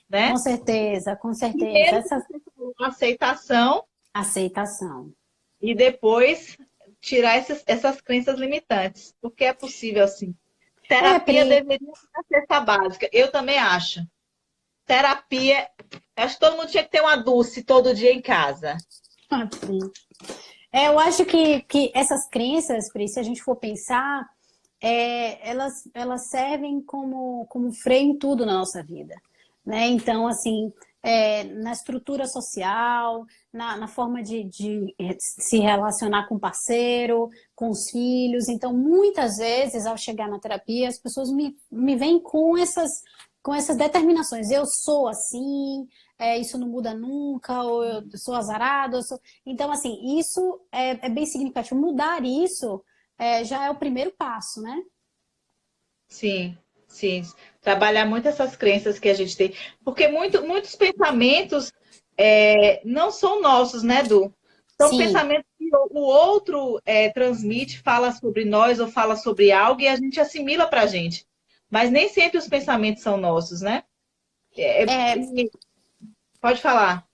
Né? Com certeza, com certeza. Primeiro, aceitação. Aceitação. E depois tirar essas crenças limitantes. Porque é possível, sim. Terapia deveria ser essa básica. Eu também acho. Terapia. Acho que todo mundo tinha que ter uma Dulce todo dia em casa. Eu acho que essas crenças, Pri, se a gente for pensar, elas servem como freio em tudo na nossa vida. Né? Então, assim, na estrutura social, na forma de se relacionar com o parceiro, com os filhos. Então, muitas vezes, ao chegar na terapia, as pessoas me vêm com essas determinações. Eu sou assim, isso não muda nunca, ou eu sou azarado. Então, assim, isso é bem significativo. Mudar isso já é o primeiro passo, né? Sim. Sim, trabalhar muito essas crenças que a gente tem. Porque muitos pensamentos não são nossos, né, Edu? São pensamentos que o outro transmite, fala sobre nós ou fala sobre algo e a gente assimila pra gente. Mas nem sempre os pensamentos são nossos, né? Pode falar.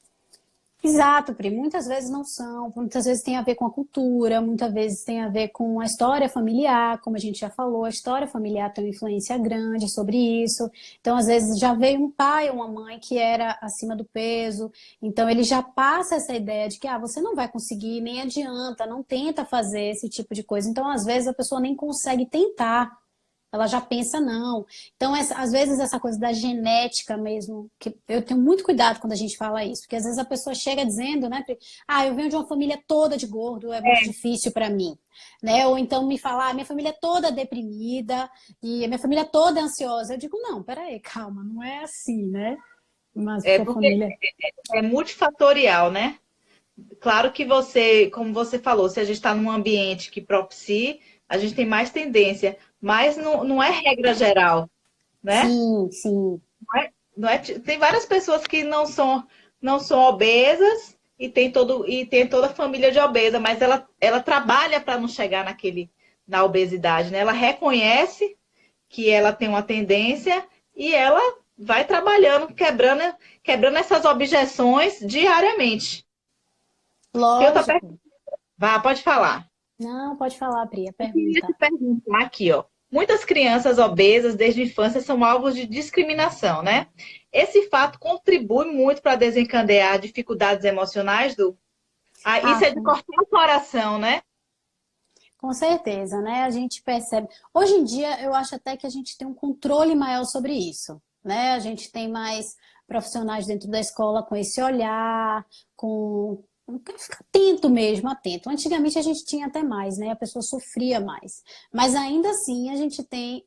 Exato, Pri. Muitas vezes não são, muitas vezes tem a ver com a cultura, muitas vezes tem a ver com a história familiar, como a gente já falou, a história familiar tem uma influência grande sobre isso. Então, às vezes, já veio um pai ou uma mãe que era acima do peso, então ele já passa essa ideia de que você não vai conseguir, nem adianta, não tenta fazer esse tipo de coisa. Então, às vezes, a pessoa nem consegue tentar. Ela já pensa, não. Então, às vezes, essa coisa da genética mesmo, que eu tenho muito cuidado quando a gente fala isso, porque às vezes a pessoa chega dizendo, né, eu venho de uma família toda de gordo, é muito difícil para mim, né? Ou então me falar, minha família é toda deprimida e a minha família é toda ansiosa. Eu digo, não, peraí, calma, não é assim, né? Mas É sua porque família. é multifatorial, né? Claro que você, como você falou, se a gente está num ambiente que propicie, a gente tem mais tendência, mas não é regra geral, né? Sim, sim. Tem várias pessoas que não são obesas e tem toda a família de obesa, mas ela trabalha para não chegar na obesidade, né? Ela reconhece que ela tem uma tendência e ela vai trabalhando, quebrando essas objeções diariamente. Tem outra pergunta? Lógico. Vá, pode falar. Não, pode falar, Pri, a Eu queria te pergunta. perguntar aqui, ó. Muitas crianças obesas desde a infância são alvos de discriminação, né? Esse fato contribui muito para desencadear dificuldades emocionais do. Isso Ah, é de cortar o coração, né? com certeza, né? A gente percebe. Hoje em dia, eu acho até que a gente tem um controle maior sobre isso, né? A gente tem mais profissionais dentro da escola com esse olhar, com ficar atento mesmo, atento. Antigamente a gente tinha até mais, né? A pessoa sofria mais. Mas ainda assim a gente tem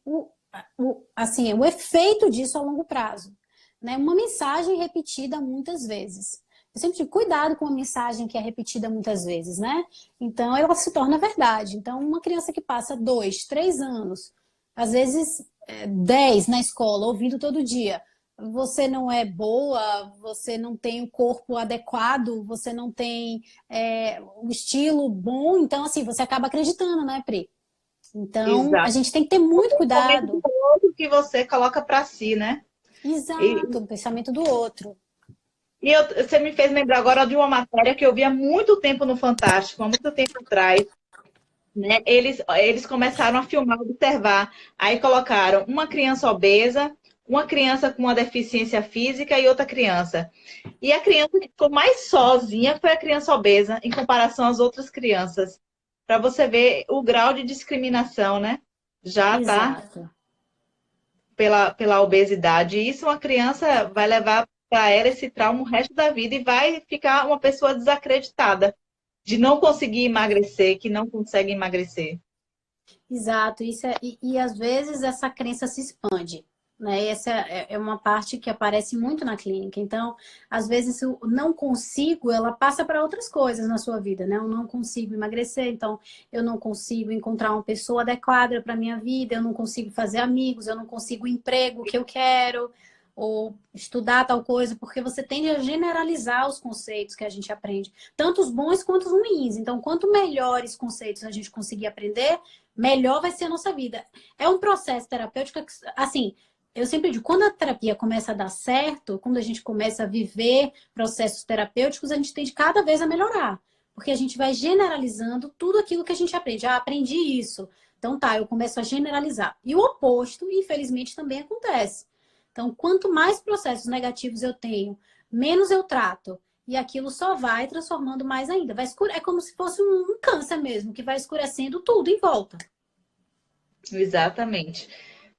assim, o efeito disso a longo prazo, né? Uma mensagem repetida muitas vezes. Eu sempre digo, cuidado com a mensagem que é repetida muitas vezes, né? Então, ela se torna verdade. Então, uma criança que passa 2, 3 anos, às vezes 10 na escola, ouvindo todo dia, você não é boa, você não tem o corpo adequado, você não tem o estilo bom, então, assim, você acaba acreditando, né, Pri? Então, a Exato. gente tem que ter muito O momento do cuidado. outro que você coloca para si, né? Exato, o pensamento do outro. Você me fez lembrar agora de uma matéria que eu vi há muito tempo no Fantástico, há muito tempo atrás, né? Eles começaram a filmar, observar. Aí colocaram uma criança obesa, uma criança com uma deficiência física e outra criança. E a criança que ficou mais sozinha foi a criança obesa, em comparação às outras crianças. Para você ver o grau de discriminação, né? Já tá Exato. pela obesidade. E isso uma criança vai levar para ela esse trauma o resto da vida e vai ficar uma pessoa desacreditada de não conseguir emagrecer, que não consegue emagrecer. Exato, e às vezes essa crença se expande, né? Essa é uma parte que aparece muito na clínica. Então, às vezes o não consigo, ela passa para outras coisas na sua vida, né? Eu não consigo emagrecer, então eu não consigo encontrar uma pessoa adequada para minha vida, eu não consigo fazer amigos, eu não consigo o emprego que eu quero, ou estudar tal coisa, porque você tende a generalizar os conceitos que a gente aprende, tanto os bons quanto os ruins. Então, quanto melhores conceitos a gente conseguir aprender, melhor vai ser a nossa vida. É um processo terapêutico que, assim, eu sempre digo, quando a terapia começa a dar certo, quando a gente começa a viver processos terapêuticos, a gente tende cada vez a melhorar. Porque a gente vai generalizando tudo aquilo que a gente aprende. Ah, aprendi isso. Então tá, eu começo a generalizar. E o oposto, infelizmente, também acontece. Então, quanto mais processos negativos eu tenho, menos eu trato. E aquilo só vai transformando mais ainda. É como se fosse um câncer mesmo, que vai escurecendo tudo em volta. Exatamente.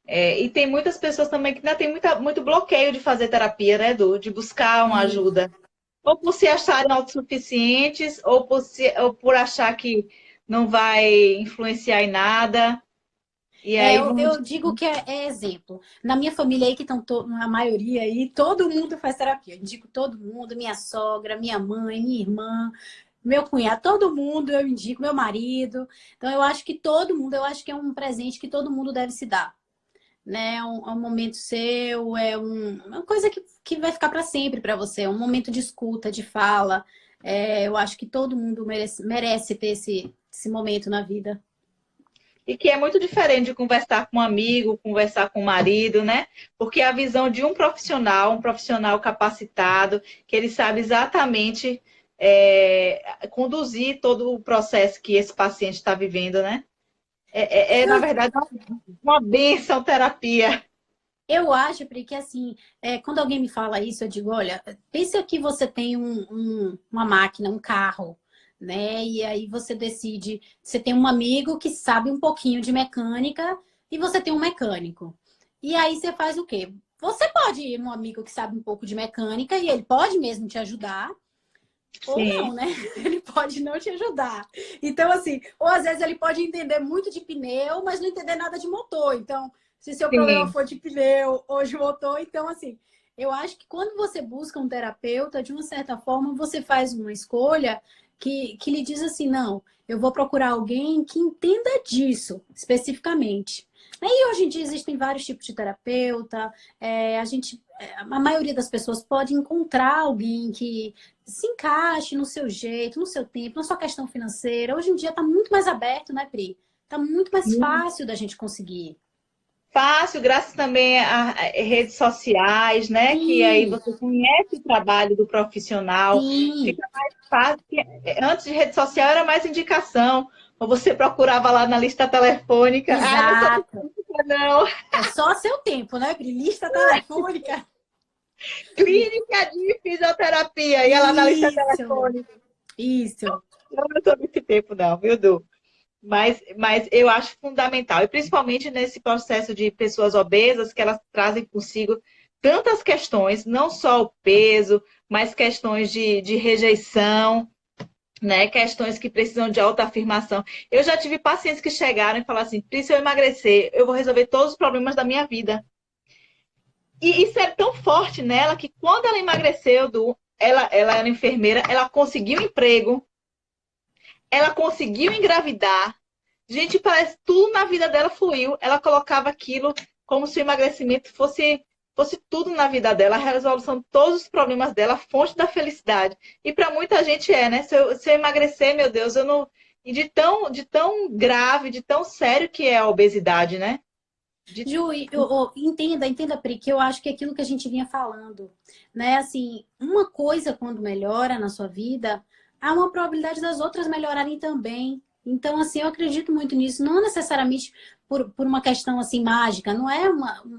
E tem muitas pessoas também que ainda tem muito bloqueio de fazer terapia, né, Edu? De buscar uma E ajuda. Ou por se acharem autossuficientes, ou por achar que não vai influenciar em nada. E aí não. eu digo que é exemplo. Na minha família aí, que estão a maioria aí, todo mundo faz terapia. Eu indico todo mundo, minha sogra, minha mãe, minha irmã, meu cunhado, todo mundo eu indico, meu marido. Então eu acho que todo mundo, eu acho que é um presente que todo mundo deve se dar. Né? É um momento seu, uma coisa que vai ficar para sempre para você, é um momento de escuta, de fala. Eu acho que todo mundo merece ter esse momento na vida. e que é muito diferente de conversar com um amigo, conversar com o marido, né? Porque a visão de um profissional capacitado, que ele sabe exatamente conduzir todo o processo que esse paciente está vivendo, né? Na verdade, uma bênção terapia. Eu acho, porque assim, quando alguém me fala isso, eu digo, olha, pensa que você tem uma máquina, um carro, né? E aí você decide, você tem um amigo que sabe um pouquinho de mecânica e você tem um mecânico. E aí você faz o quê? Você pode ir um amigo que sabe um pouco de mecânica e ele pode mesmo te ajudar, ou não, Sim, né? Ele pode não te ajudar. Então, assim, ou às vezes ele pode entender muito de pneu, mas não entender nada de motor. Então, se seu problema sim. for de pneu ou de motor, então, assim, eu acho que quando você busca um terapeuta, de uma certa forma, você faz uma escolha que lhe diz assim: não, eu vou procurar alguém que entenda disso especificamente. E hoje em dia existem vários tipos de terapeuta, a maioria das pessoas pode encontrar alguém que se encaixe no seu jeito, no seu tempo, na sua questão financeira. Hoje em dia está muito mais aberto, né, Pri? Está muito mais fácil da gente conseguir. Fácil, graças também a redes sociais, né? Que aí Sim, você conhece o trabalho do profissional, sim, fica mais fácil. Antes de rede social era mais indicação, ou você procurava lá na lista telefônica. Ah, não sou exato. psicóloga, não. É só seu tempo, né, Pri? Lista telefônica. Clínica de fisioterapia, ia lá na lista Isso, telefônica. isso. Eu não sou desse tempo, não, viu, Du? Mas eu acho fundamental, e principalmente nesse processo de pessoas obesas, que elas trazem consigo tantas questões, não só o peso, mas questões de rejeição, né? Questões que precisam de autoafirmação. Eu já tive pacientes que chegaram e falaram assim: Pri, se eu emagrecer, eu vou resolver todos os problemas da minha vida. E isso é tão forte nela que quando ela emagreceu, ela era enfermeira, ela conseguiu emprego, ela conseguiu engravidar. Gente, parece que tudo na vida dela fluiu. Ela colocava aquilo como se o emagrecimento fosse tudo na vida dela, a resolução de todos os problemas dela, a fonte da felicidade. E para muita gente né? Se eu emagrecer, meu Deus, eu não. E de tão grave, de tão sério que é a obesidade, né? De... Ju, entenda, Pri, que eu acho que é aquilo que a gente vinha falando, né? Assim, uma coisa quando melhora na sua vida, há uma probabilidade das outras melhorarem também. Então, assim, eu acredito muito nisso, não necessariamente por uma questão assim mágica, não é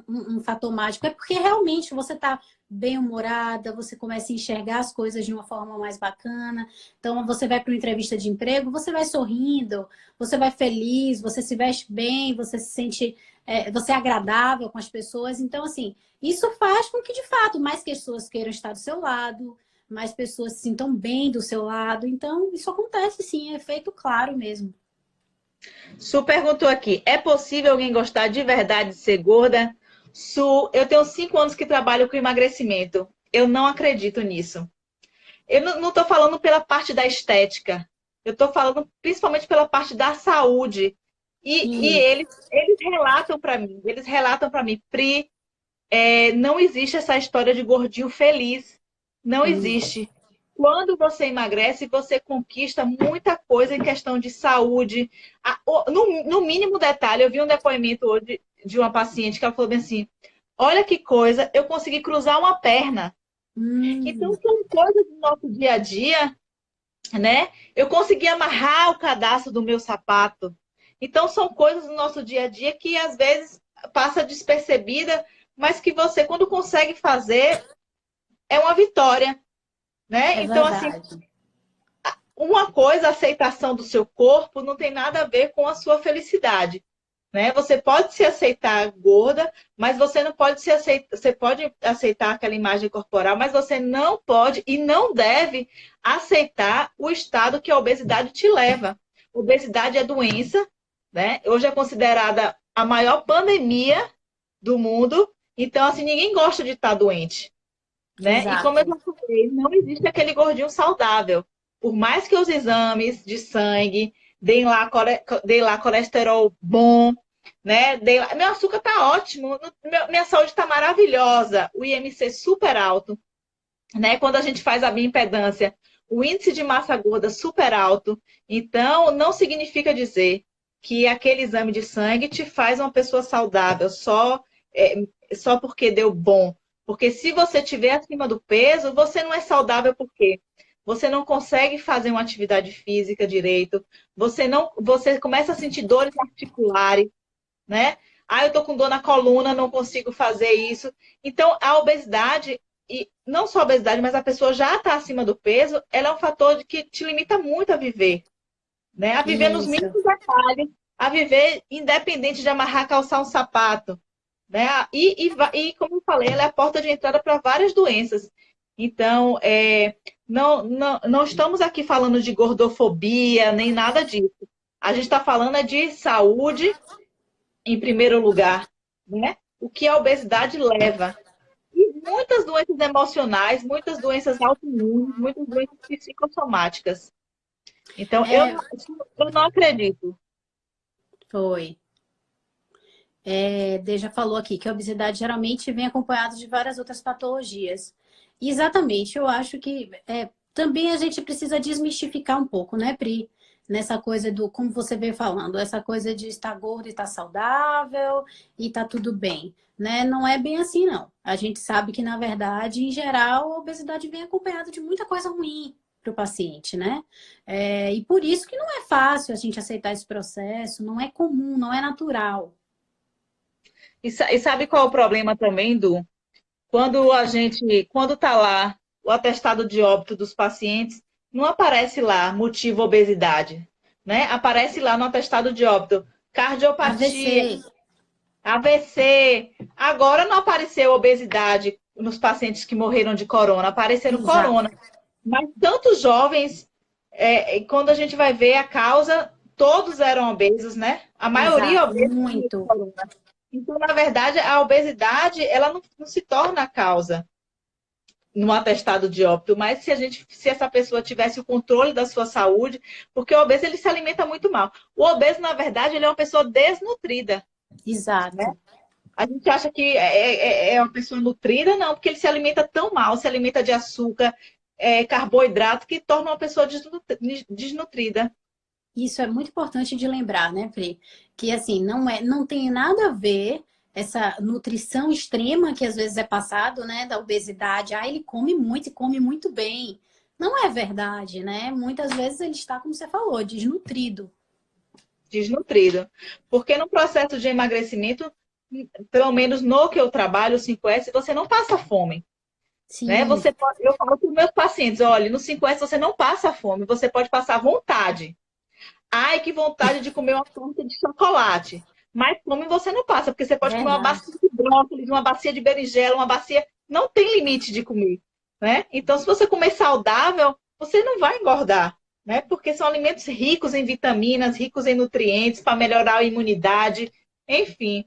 um fator mágico, é porque realmente você está bem-humorada, você começa a enxergar as coisas de uma forma mais bacana. Então, você vai para uma entrevista de emprego, você vai sorrindo, você vai feliz, você se veste bem, você se sente você é agradável com as pessoas. Então, assim, isso faz com que, de fato, mais pessoas queiram estar do seu lado, mais pessoas se sintam bem do seu lado. Então, isso acontece, sim, é feito claro mesmo. Su perguntou aqui: é possível alguém gostar de verdade de ser gorda? Su, eu tenho 5 anos que trabalho com emagrecimento. Eu não acredito nisso. Eu não estou falando pela parte da estética. Eu estou falando principalmente pela parte da saúde. E Sim, eles relatam para mim, Pri, não existe essa história de gordinho feliz. Não existe. Quando você emagrece, você conquista muita coisa em questão de saúde. No mínimo detalhe, eu vi um depoimento hoje de uma paciente que ela falou bem assim: olha que coisa, eu consegui cruzar uma perna. Então, hum, são coisas do nosso dia a dia, né? Eu consegui amarrar o cadastro do meu sapato. Então, são coisas do nosso dia a dia que às vezes passa despercebida, mas que você, quando consegue fazer, é uma vitória, né? é Então, assim, verdade. uma coisa, a aceitação do seu corpo, não tem nada a ver com a sua felicidade. Né? Você pode se aceitar gorda, mas você não pode se aceitar. Você pode aceitar aquela imagem corporal, mas você não pode e não deve aceitar o estado que a obesidade te leva. Obesidade é doença, né? Hoje é considerada a maior pandemia do mundo. Então, assim, ninguém gosta de estar doente, né? E como eu Exato. já falei, não existe aquele gordinho saudável. Por mais que os exames de sangue deem lá colesterol bom, né? Meu açúcar tá ótimo, minha saúde tá maravilhosa, o IMC super alto, né? Quando a gente faz a bioimpedância, o índice de massa gorda super alto. Então, não significa dizer que aquele exame de sangue te faz uma pessoa saudável só porque deu bom. Porque se você estiver acima do peso, você não é saudável por quê? Você não consegue fazer uma atividade física direito, você começa a sentir dores articulares, né? Ah, eu tô com dor na coluna, não consigo fazer isso. Então, a obesidade, e não só a obesidade, mas a pessoa já está acima do peso, ela é um fator que te limita muito a viver, né? A viver nos Isso. mínimos detalhes, a viver independente de amarrar, calçar um sapato, né? E como eu falei, ela é a porta de entrada para várias doenças. Então, não estamos aqui falando de gordofobia, nem nada disso. A gente está falando é de saúde em primeiro lugar, né? O que a obesidade leva. E muitas doenças emocionais, muitas doenças autoimunes, muitas doenças psicossomáticas. Então, É, eu não acredito. foi. Deja falou aqui que a obesidade geralmente vem acompanhada de várias outras patologias. E exatamente, eu acho que também a gente precisa desmistificar um pouco, né, Pri? Nessa coisa do, como você veio falando, essa coisa de estar gordo e estar saudável e tá tudo bem, né? Não é bem assim, não. A gente sabe que, na verdade, em geral, a obesidade vem acompanhada de muita coisa ruim para o paciente, né? E por isso que não é fácil a gente aceitar esse processo, não é comum, não é natural. E sabe qual é o problema também, Du? Quando está lá o atestado de óbito dos pacientes, não aparece lá motivo obesidade, né? Aparece lá no atestado de óbito cardiopatia, AVC. AVC. Agora não apareceu obesidade nos pacientes que morreram de corona, apareceram Exato. corona. Mas tantos jovens, quando a gente vai ver a causa, todos eram obesos, né? A maioria Exato, obesa de muito. corona. Então, na verdade, a obesidade, ela não se torna a causa no atestado de óbito, mas se essa pessoa tivesse o controle da sua saúde, porque o obeso ele se alimenta muito mal. O obeso, na verdade, ele é uma pessoa desnutrida, né? Exato. A gente acha que é uma pessoa nutrida, não, porque ele se alimenta tão mal, se alimenta de açúcar, carboidrato, que torna uma pessoa desnutrida. Isso é muito importante de lembrar, né, Pri? Que assim, não tem nada a ver essa nutrição extrema que às vezes é passado, né, da obesidade. Ah, ele come muito e come muito bem. Não é verdade, né? Muitas vezes ele está, como você falou, desnutrido. Desnutrido. Porque no processo de emagrecimento, pelo menos no que eu trabalho, o 5S, você não passa fome. Né? Sim, Eu falo para os meus pacientes, olha, no 5S você não passa fome, você pode passar vontade. Ai, que vontade de comer uma torta de chocolate. Mas fome você não passa, porque você pode comer uma verdade. bacia de brócolis, uma bacia de berinjela, uma bacia. Não tem limite de comer. Né? Então, se você comer saudável, você não vai engordar. Né? Porque são alimentos ricos em vitaminas, ricos em nutrientes, para melhorar a imunidade. Enfim.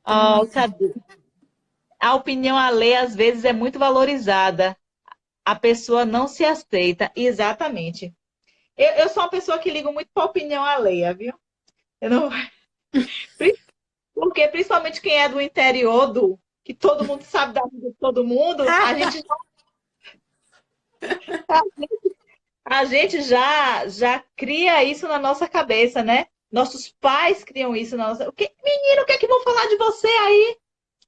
Oh, Isso. cadê? A opinião alheia, às vezes, é muito valorizada. A pessoa não se aceita. Exatamente. Eu sou uma pessoa que ligo muito para a opinião alheia, viu? Eu não... Porque principalmente quem é do interior, que todo mundo sabe da vida de todo mundo, a gente já cria isso na nossa cabeça, né? Nossos pais criam isso na nossa. Menino, o que é que vão falar de você aí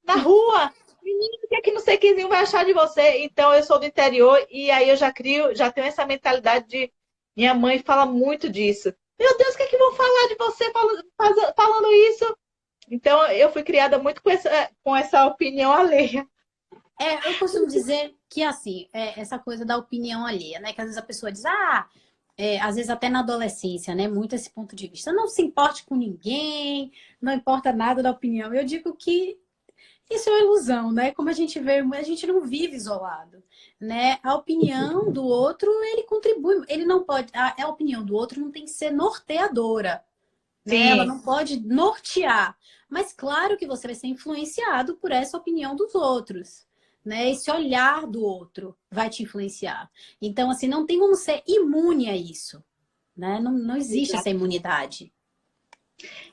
na rua? Menino, o que é que não sei quem vai achar de você? Então, eu sou do interior e aí eu já tenho essa mentalidade de. Minha mãe fala muito disso. Meu Deus, o que é que vão falar de você falando isso? Então, eu fui criada muito com essa opinião alheia. Eu costumo dizer que, assim, essa coisa da opinião alheia, né? Que às vezes a pessoa diz, às vezes até na adolescência, né? Muito esse ponto de vista. Não se importe com ninguém, não importa nada da opinião. Eu digo que isso é uma ilusão, né? Como a gente vê, a gente não vive isolado, né? A opinião do outro, ele contribui. Ele não pode... A opinião do outro não tem que ser norteadora, né? Ela Sim, não pode nortear. Mas claro que você vai ser influenciado por essa opinião dos outros, né? Esse olhar do outro vai te influenciar. Então, assim, não tem como ser imune a isso, né? Não existe essa imunidade.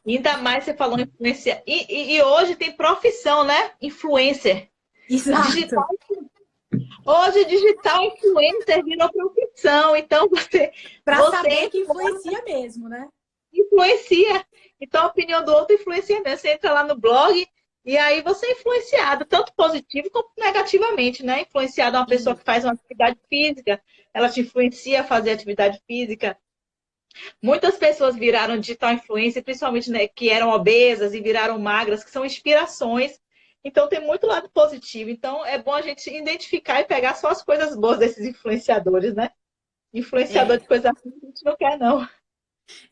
ainda mais você falou influência. E hoje tem profissão, né? Influencer. Exato. Digital. Hoje, digital influencer virou profissão. Então, Para você saber que influencia mesmo, né? influencia. Então, a opinião do outro influencia mesmo. Você entra lá no blog e aí você é influenciado, tanto positivo como negativamente, né? Influenciado uma pessoa que faz uma atividade física, ela te influencia a fazer atividade física. Muitas pessoas viraram digital influencer, principalmente, né, que eram obesas e viraram magras, que são inspirações. Então, tem muito lado positivo. Então, é bom a gente identificar e pegar só as coisas boas desses influenciadores, né? Influenciador de É, coisa ruim a gente não quer, não.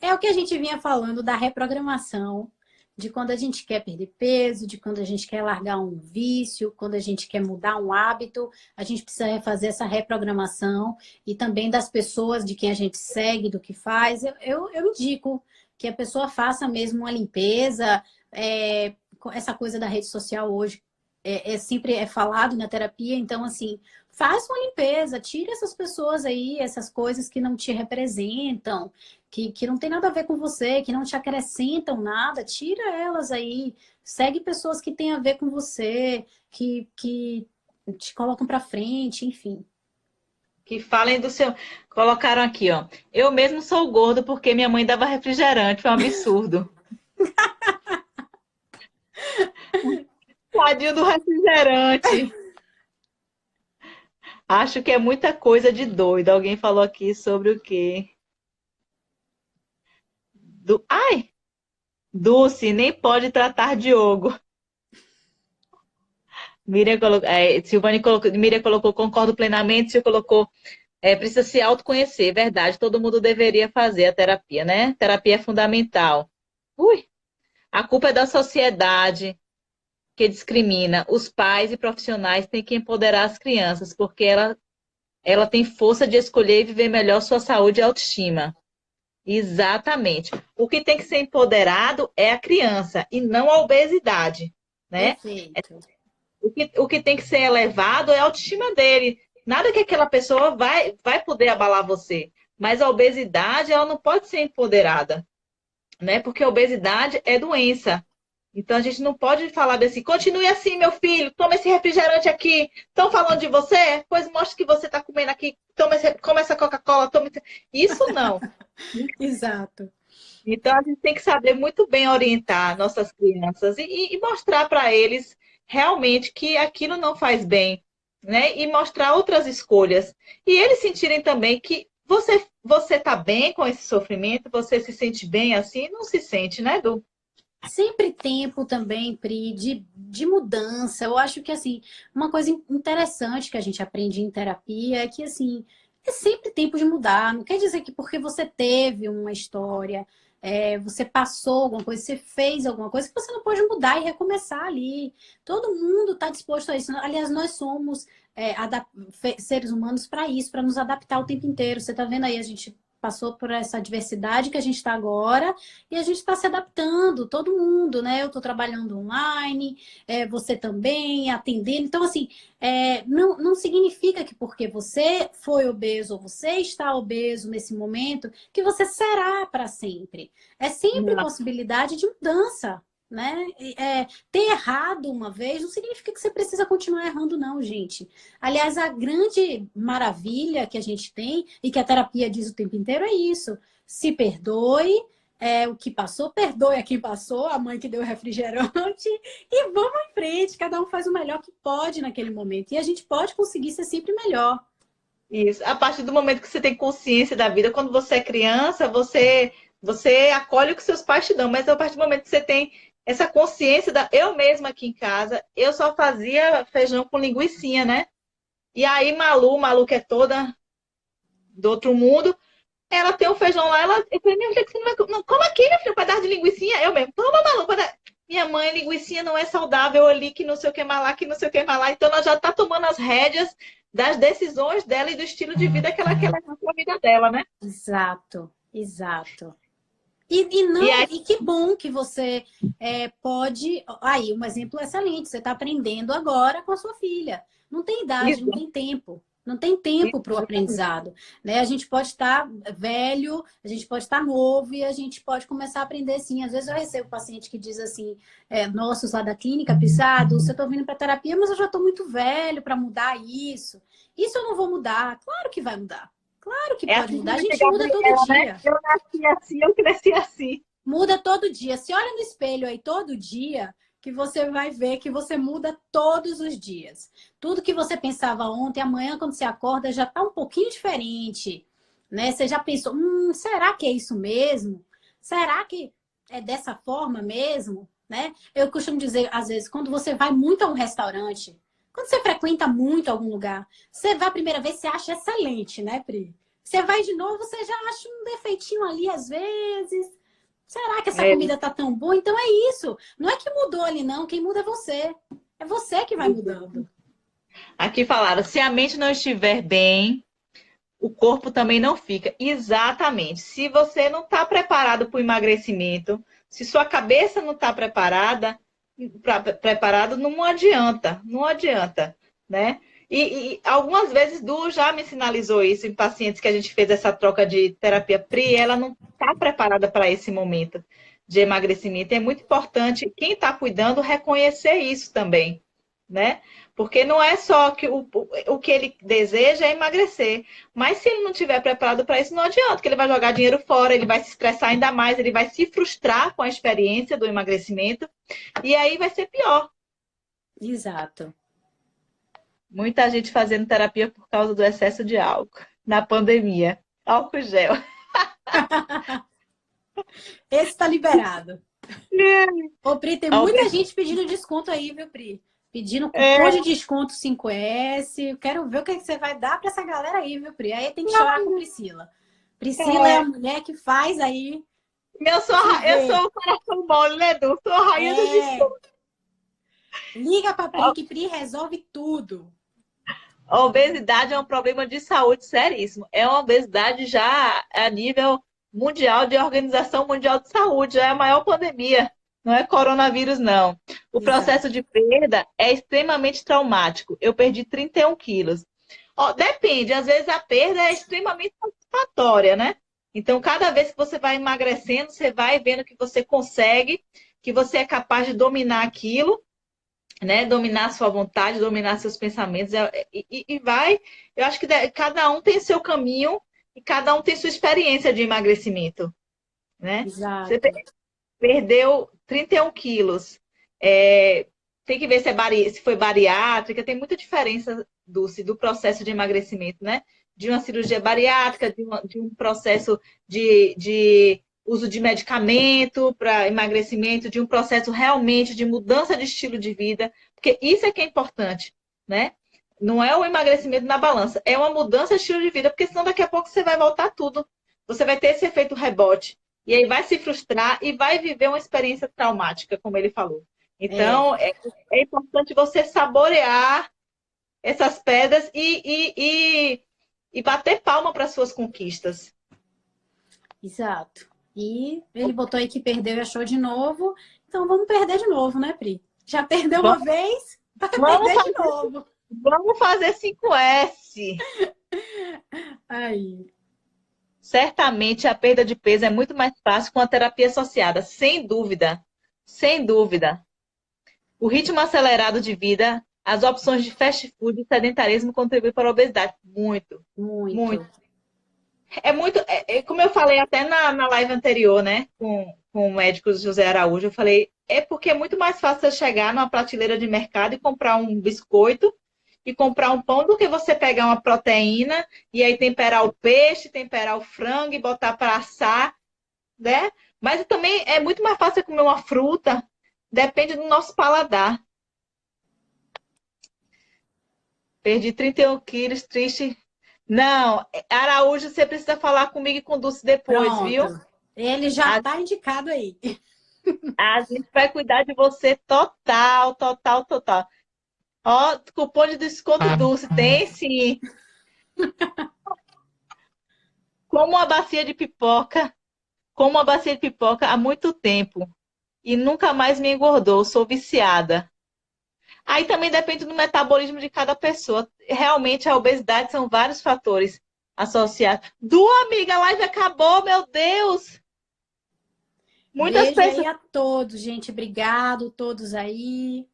é o que a gente vinha falando da reprogramação, de quando a gente quer perder peso, de quando a gente quer largar um vício, quando a gente quer mudar um hábito, a gente precisa fazer essa reprogramação e também das pessoas, de quem a gente segue, do que faz. Eu indico que a pessoa faça mesmo uma limpeza, essa coisa da rede social hoje sempre é falado na terapia, então assim, faça uma limpeza, tire essas pessoas aí, essas coisas que não te representam, que não tem nada a ver com você, que não te acrescentam nada, tira elas aí. Segue pessoas que têm a ver com você, que te colocam pra frente, enfim. Que falem do seu. Colocaram aqui, ó. Eu mesmo sou gordo porque minha mãe dava refrigerante. Foi um absurdo. Tadinho do refrigerante. Acho que é muita coisa de doido. Alguém falou aqui sobre o quê? Ai! Dulce, nem pode tratar Diogo. Miriam colocou, Silvane colocou, Miriam colocou, concordo plenamente. Silvia colocou, precisa se autoconhecer, verdade. Todo mundo deveria fazer a terapia, né? Terapia é fundamental. Ui, a culpa é da sociedade que discrimina. Os pais e profissionais têm que empoderar as crianças, porque ela tem força de escolher e viver melhor sua saúde e autoestima. Exatamente. O que tem que ser empoderado é a criança e não a obesidade, né? Perfeito. O que tem que ser elevado é a autoestima dele. Nada que aquela pessoa vai poder abalar você. Mas a obesidade, ela não pode ser empoderada, né? Porque a obesidade é doença. Então a gente não pode falar assim, continue assim, meu filho, toma esse refrigerante aqui. Estão falando de você? Pois mostre que você está comendo aqui. Toma essa Coca-Cola, toma esse... Isso não. Exato. Então a gente tem que saber muito bem orientar nossas crianças e mostrar para eles realmente que aquilo não faz bem, né? E mostrar outras escolhas. E eles sentirem também que você está bem com esse sofrimento, você se sente bem assim, não se sente, né, Du? Sempre tempo também, Pri, de mudança. Eu acho que, assim, uma coisa interessante que a gente aprende em terapia é que, assim, é sempre tempo de mudar. Não quer dizer que porque você teve uma história, você passou alguma coisa, você fez alguma coisa, que você não pode mudar e recomeçar ali. Todo mundo está disposto a isso. Aliás, nós somos seres humanos para isso, para nos adaptar o tempo inteiro. Você está vendo aí, a gente passou por essa diversidade que a gente está agora e a gente está se adaptando, todo mundo, né? Eu estou trabalhando online, você também, atendendo. Então, assim, não significa que porque você foi obeso ou você está obeso nesse momento, que você será para sempre. É sempre Não. possibilidade de mudança. Né? Ter errado uma vez não significa que você precisa continuar errando, não, gente. Aliás, a grande maravilha que a gente tem e que a terapia diz o tempo inteiro é isso. Se perdoe, o que passou, perdoe a quem passou, a mãe que deu refrigerante, e vamos em frente. Cada um faz o melhor que pode naquele momento. E a gente pode conseguir ser sempre melhor. Isso. A partir do momento que você tem consciência da vida, quando você é criança, você acolhe o que seus pais te dão, mas a partir do momento que você tem essa consciência da. Eu mesma aqui em casa, eu só fazia feijão com linguicinha, né? E aí, Malu que é toda do outro mundo, ela tem um feijão lá, eu falei, minha filha, que você não vai comer? Não, como aqui, minha filha, um pedaço de linguicinha? Eu mesmo, toma, Malu, minha mãe, linguicinha não é saudável ali, que não sei o que mais lá, que não sei o que mais lá. Então, ela já está tomando as rédeas das decisões dela e do estilo de vida que ela quer levar para a vida dela, né? Exato, exato. E E não, aí, e que bom que você pode. Aí, um exemplo excelente. Você está aprendendo agora com a sua filha. Não tem idade, não isso, tem tempo. Não tem tempo para o aprendizado. Né? A gente pode estar velho, a gente pode estar novo e a gente pode começar a aprender sim. Às vezes eu recebo paciente que diz assim, nossos lá da clínica, pisado, se eu estou vindo para terapia, mas eu já estou muito velho para mudar isso. Isso eu não vou mudar. Claro que vai mudar. Claro que É pode assim mudar, a como diz gente a muda todo Gabriela, né? dia. Eu nasci assim, eu cresci assim. Muda todo dia. Se olha no espelho aí todo dia, que você vai ver que você muda todos os dias. Tudo que você pensava ontem, amanhã, quando você acorda, já está um pouquinho diferente, né? Você já pensou, será que é isso mesmo? Será que é dessa forma mesmo? Né? Eu costumo dizer, às vezes, quando você vai muito a um restaurante, quando você frequenta muito algum lugar, você vai a primeira vez, você acha excelente, né, Pri? Você vai de novo, você já acha um defeitinho ali às vezes. Será que essa É, comida tá tão boa? Então é isso. Não é que mudou ali, não. Quem muda é você. É você que vai mudando. Aqui falaram, se a mente não estiver bem, o corpo também não fica. Exatamente. Se você não está preparado para o emagrecimento, se sua cabeça não está preparado, não adianta, não adianta, né? E algumas vezes Du já me sinalizou isso em pacientes que a gente fez essa troca de terapia Pri, ela não está preparada para esse momento de emagrecimento. É muito importante quem está cuidando reconhecer isso também, né? Porque não é só que o que ele deseja é emagrecer. Mas se ele não estiver preparado para isso, não adianta, porque ele vai jogar dinheiro fora, ele vai se estressar ainda mais, ele vai se frustrar com a experiência do emagrecimento, e aí vai ser pior. Exato. Muita gente fazendo terapia por causa do excesso de álcool na pandemia. Álcool gel. Esse tá liberado. Ô, Pri, tem Ó, muita gente pedindo desconto aí, viu, Pri? Pedindo cupom é, de desconto 5S. Eu quero ver o que você vai dar pra essa galera aí, viu, Pri? Aí tem que chorar com Priscila. Priscila é a mulher que faz aí. Se eu vê. sou o coração mole, né, Du? Sou a rainha do É. desconto. Liga pra Pri, que Pri resolve tudo. A obesidade é um problema de saúde seríssimo. É uma obesidade já a nível mundial, de Organização Mundial de Saúde, já é a maior pandemia. Não é coronavírus, não. O processo Exato. de perda é extremamente traumático. Eu perdi 31 quilos. Ó, depende, às vezes a perda é extremamente satisfatória, né? Então, cada vez que você vai emagrecendo, você vai vendo que você consegue, que você é capaz de dominar aquilo, né? Dominar a sua vontade, dominar seus pensamentos e vai. Eu acho que cada um tem seu caminho e cada um tem sua experiência de emagrecimento, né? Você Exato. perdeu 31 quilos. Tem que ver se foi bariátrica, tem muita diferença do processo de emagrecimento, né? De uma cirurgia bariátrica, de um processo de uso de medicamento para emagrecimento, de um processo realmente de mudança de estilo de vida, porque isso é que é importante, né? Não é o emagrecimento na balança, é uma mudança de estilo de vida, porque senão daqui a pouco você vai voltar tudo. Você vai ter esse efeito rebote. E aí vai se frustrar e vai viver uma experiência traumática, como ele falou. É, Então, é importante você saborear essas pedras e bater palma para suas conquistas. exato. E ele botou aí que perdeu e achou de novo. Então vamos perder de novo, né, Pri? Já perdeu uma Vamos, vez, vai vamos perder de fazer, novo. vamos fazer 5S. Aí. Certamente a perda de peso é muito mais fácil com a terapia associada, sem dúvida. Sem dúvida. O ritmo acelerado de vida, as opções de fast food e sedentarismo contribuem para a obesidade. Muito, muito. Muito. Como eu falei até na live anterior, né, com o médico José Araújo, eu falei, é porque é muito mais fácil você chegar numa prateleira de mercado e comprar um biscoito e comprar um pão do que você pegar uma proteína e aí temperar o peixe, temperar o frango e botar para assar, né? Mas também é muito mais fácil comer uma fruta, depende do nosso paladar. Perdi 31 quilos, triste. Não, Araújo, você precisa falar comigo e com o Dulce depois, viu? Pronto. Ele já A, tá indicado aí. a gente vai cuidar de você total, total, total. Ó, cupom de desconto Dulce, tem sim. Como uma bacia de pipoca, como uma bacia de pipoca há muito tempo e nunca mais me engordou, sou viciada. Aí também depende do metabolismo de cada pessoa. Realmente a obesidade são vários fatores associados. Amiga, a live acabou, meu Deus! Muitas Beijo aí pessoas. a todos, gente. Obrigado, todos aí.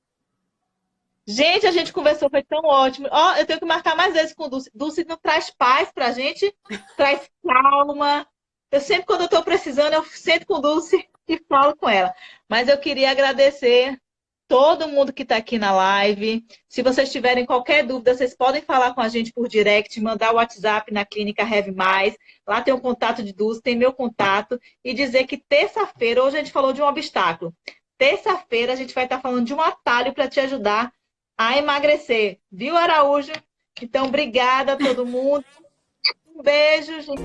Gente, a gente conversou, foi tão ótimo. Ó, eu tenho que marcar mais vezes com Dulce. Dulce não traz paz pra gente, traz calma. Eu sempre, quando eu tô precisando, eu sento com Dulce e falo com ela. Mas eu queria agradecer todo mundo que está aqui na live. Se vocês tiverem qualquer dúvida, vocês podem falar com a gente por direct, mandar o WhatsApp na Clínica Have Mais. Lá tem o contato de Dulce, tem meu contato. E dizer que terça-feira, hoje a gente falou de um obstáculo. Terça-feira a gente vai estar falando de um atalho para te ajudar a emagrecer. Viu, Araújo? Então, obrigada a todo mundo. Um beijo, gente.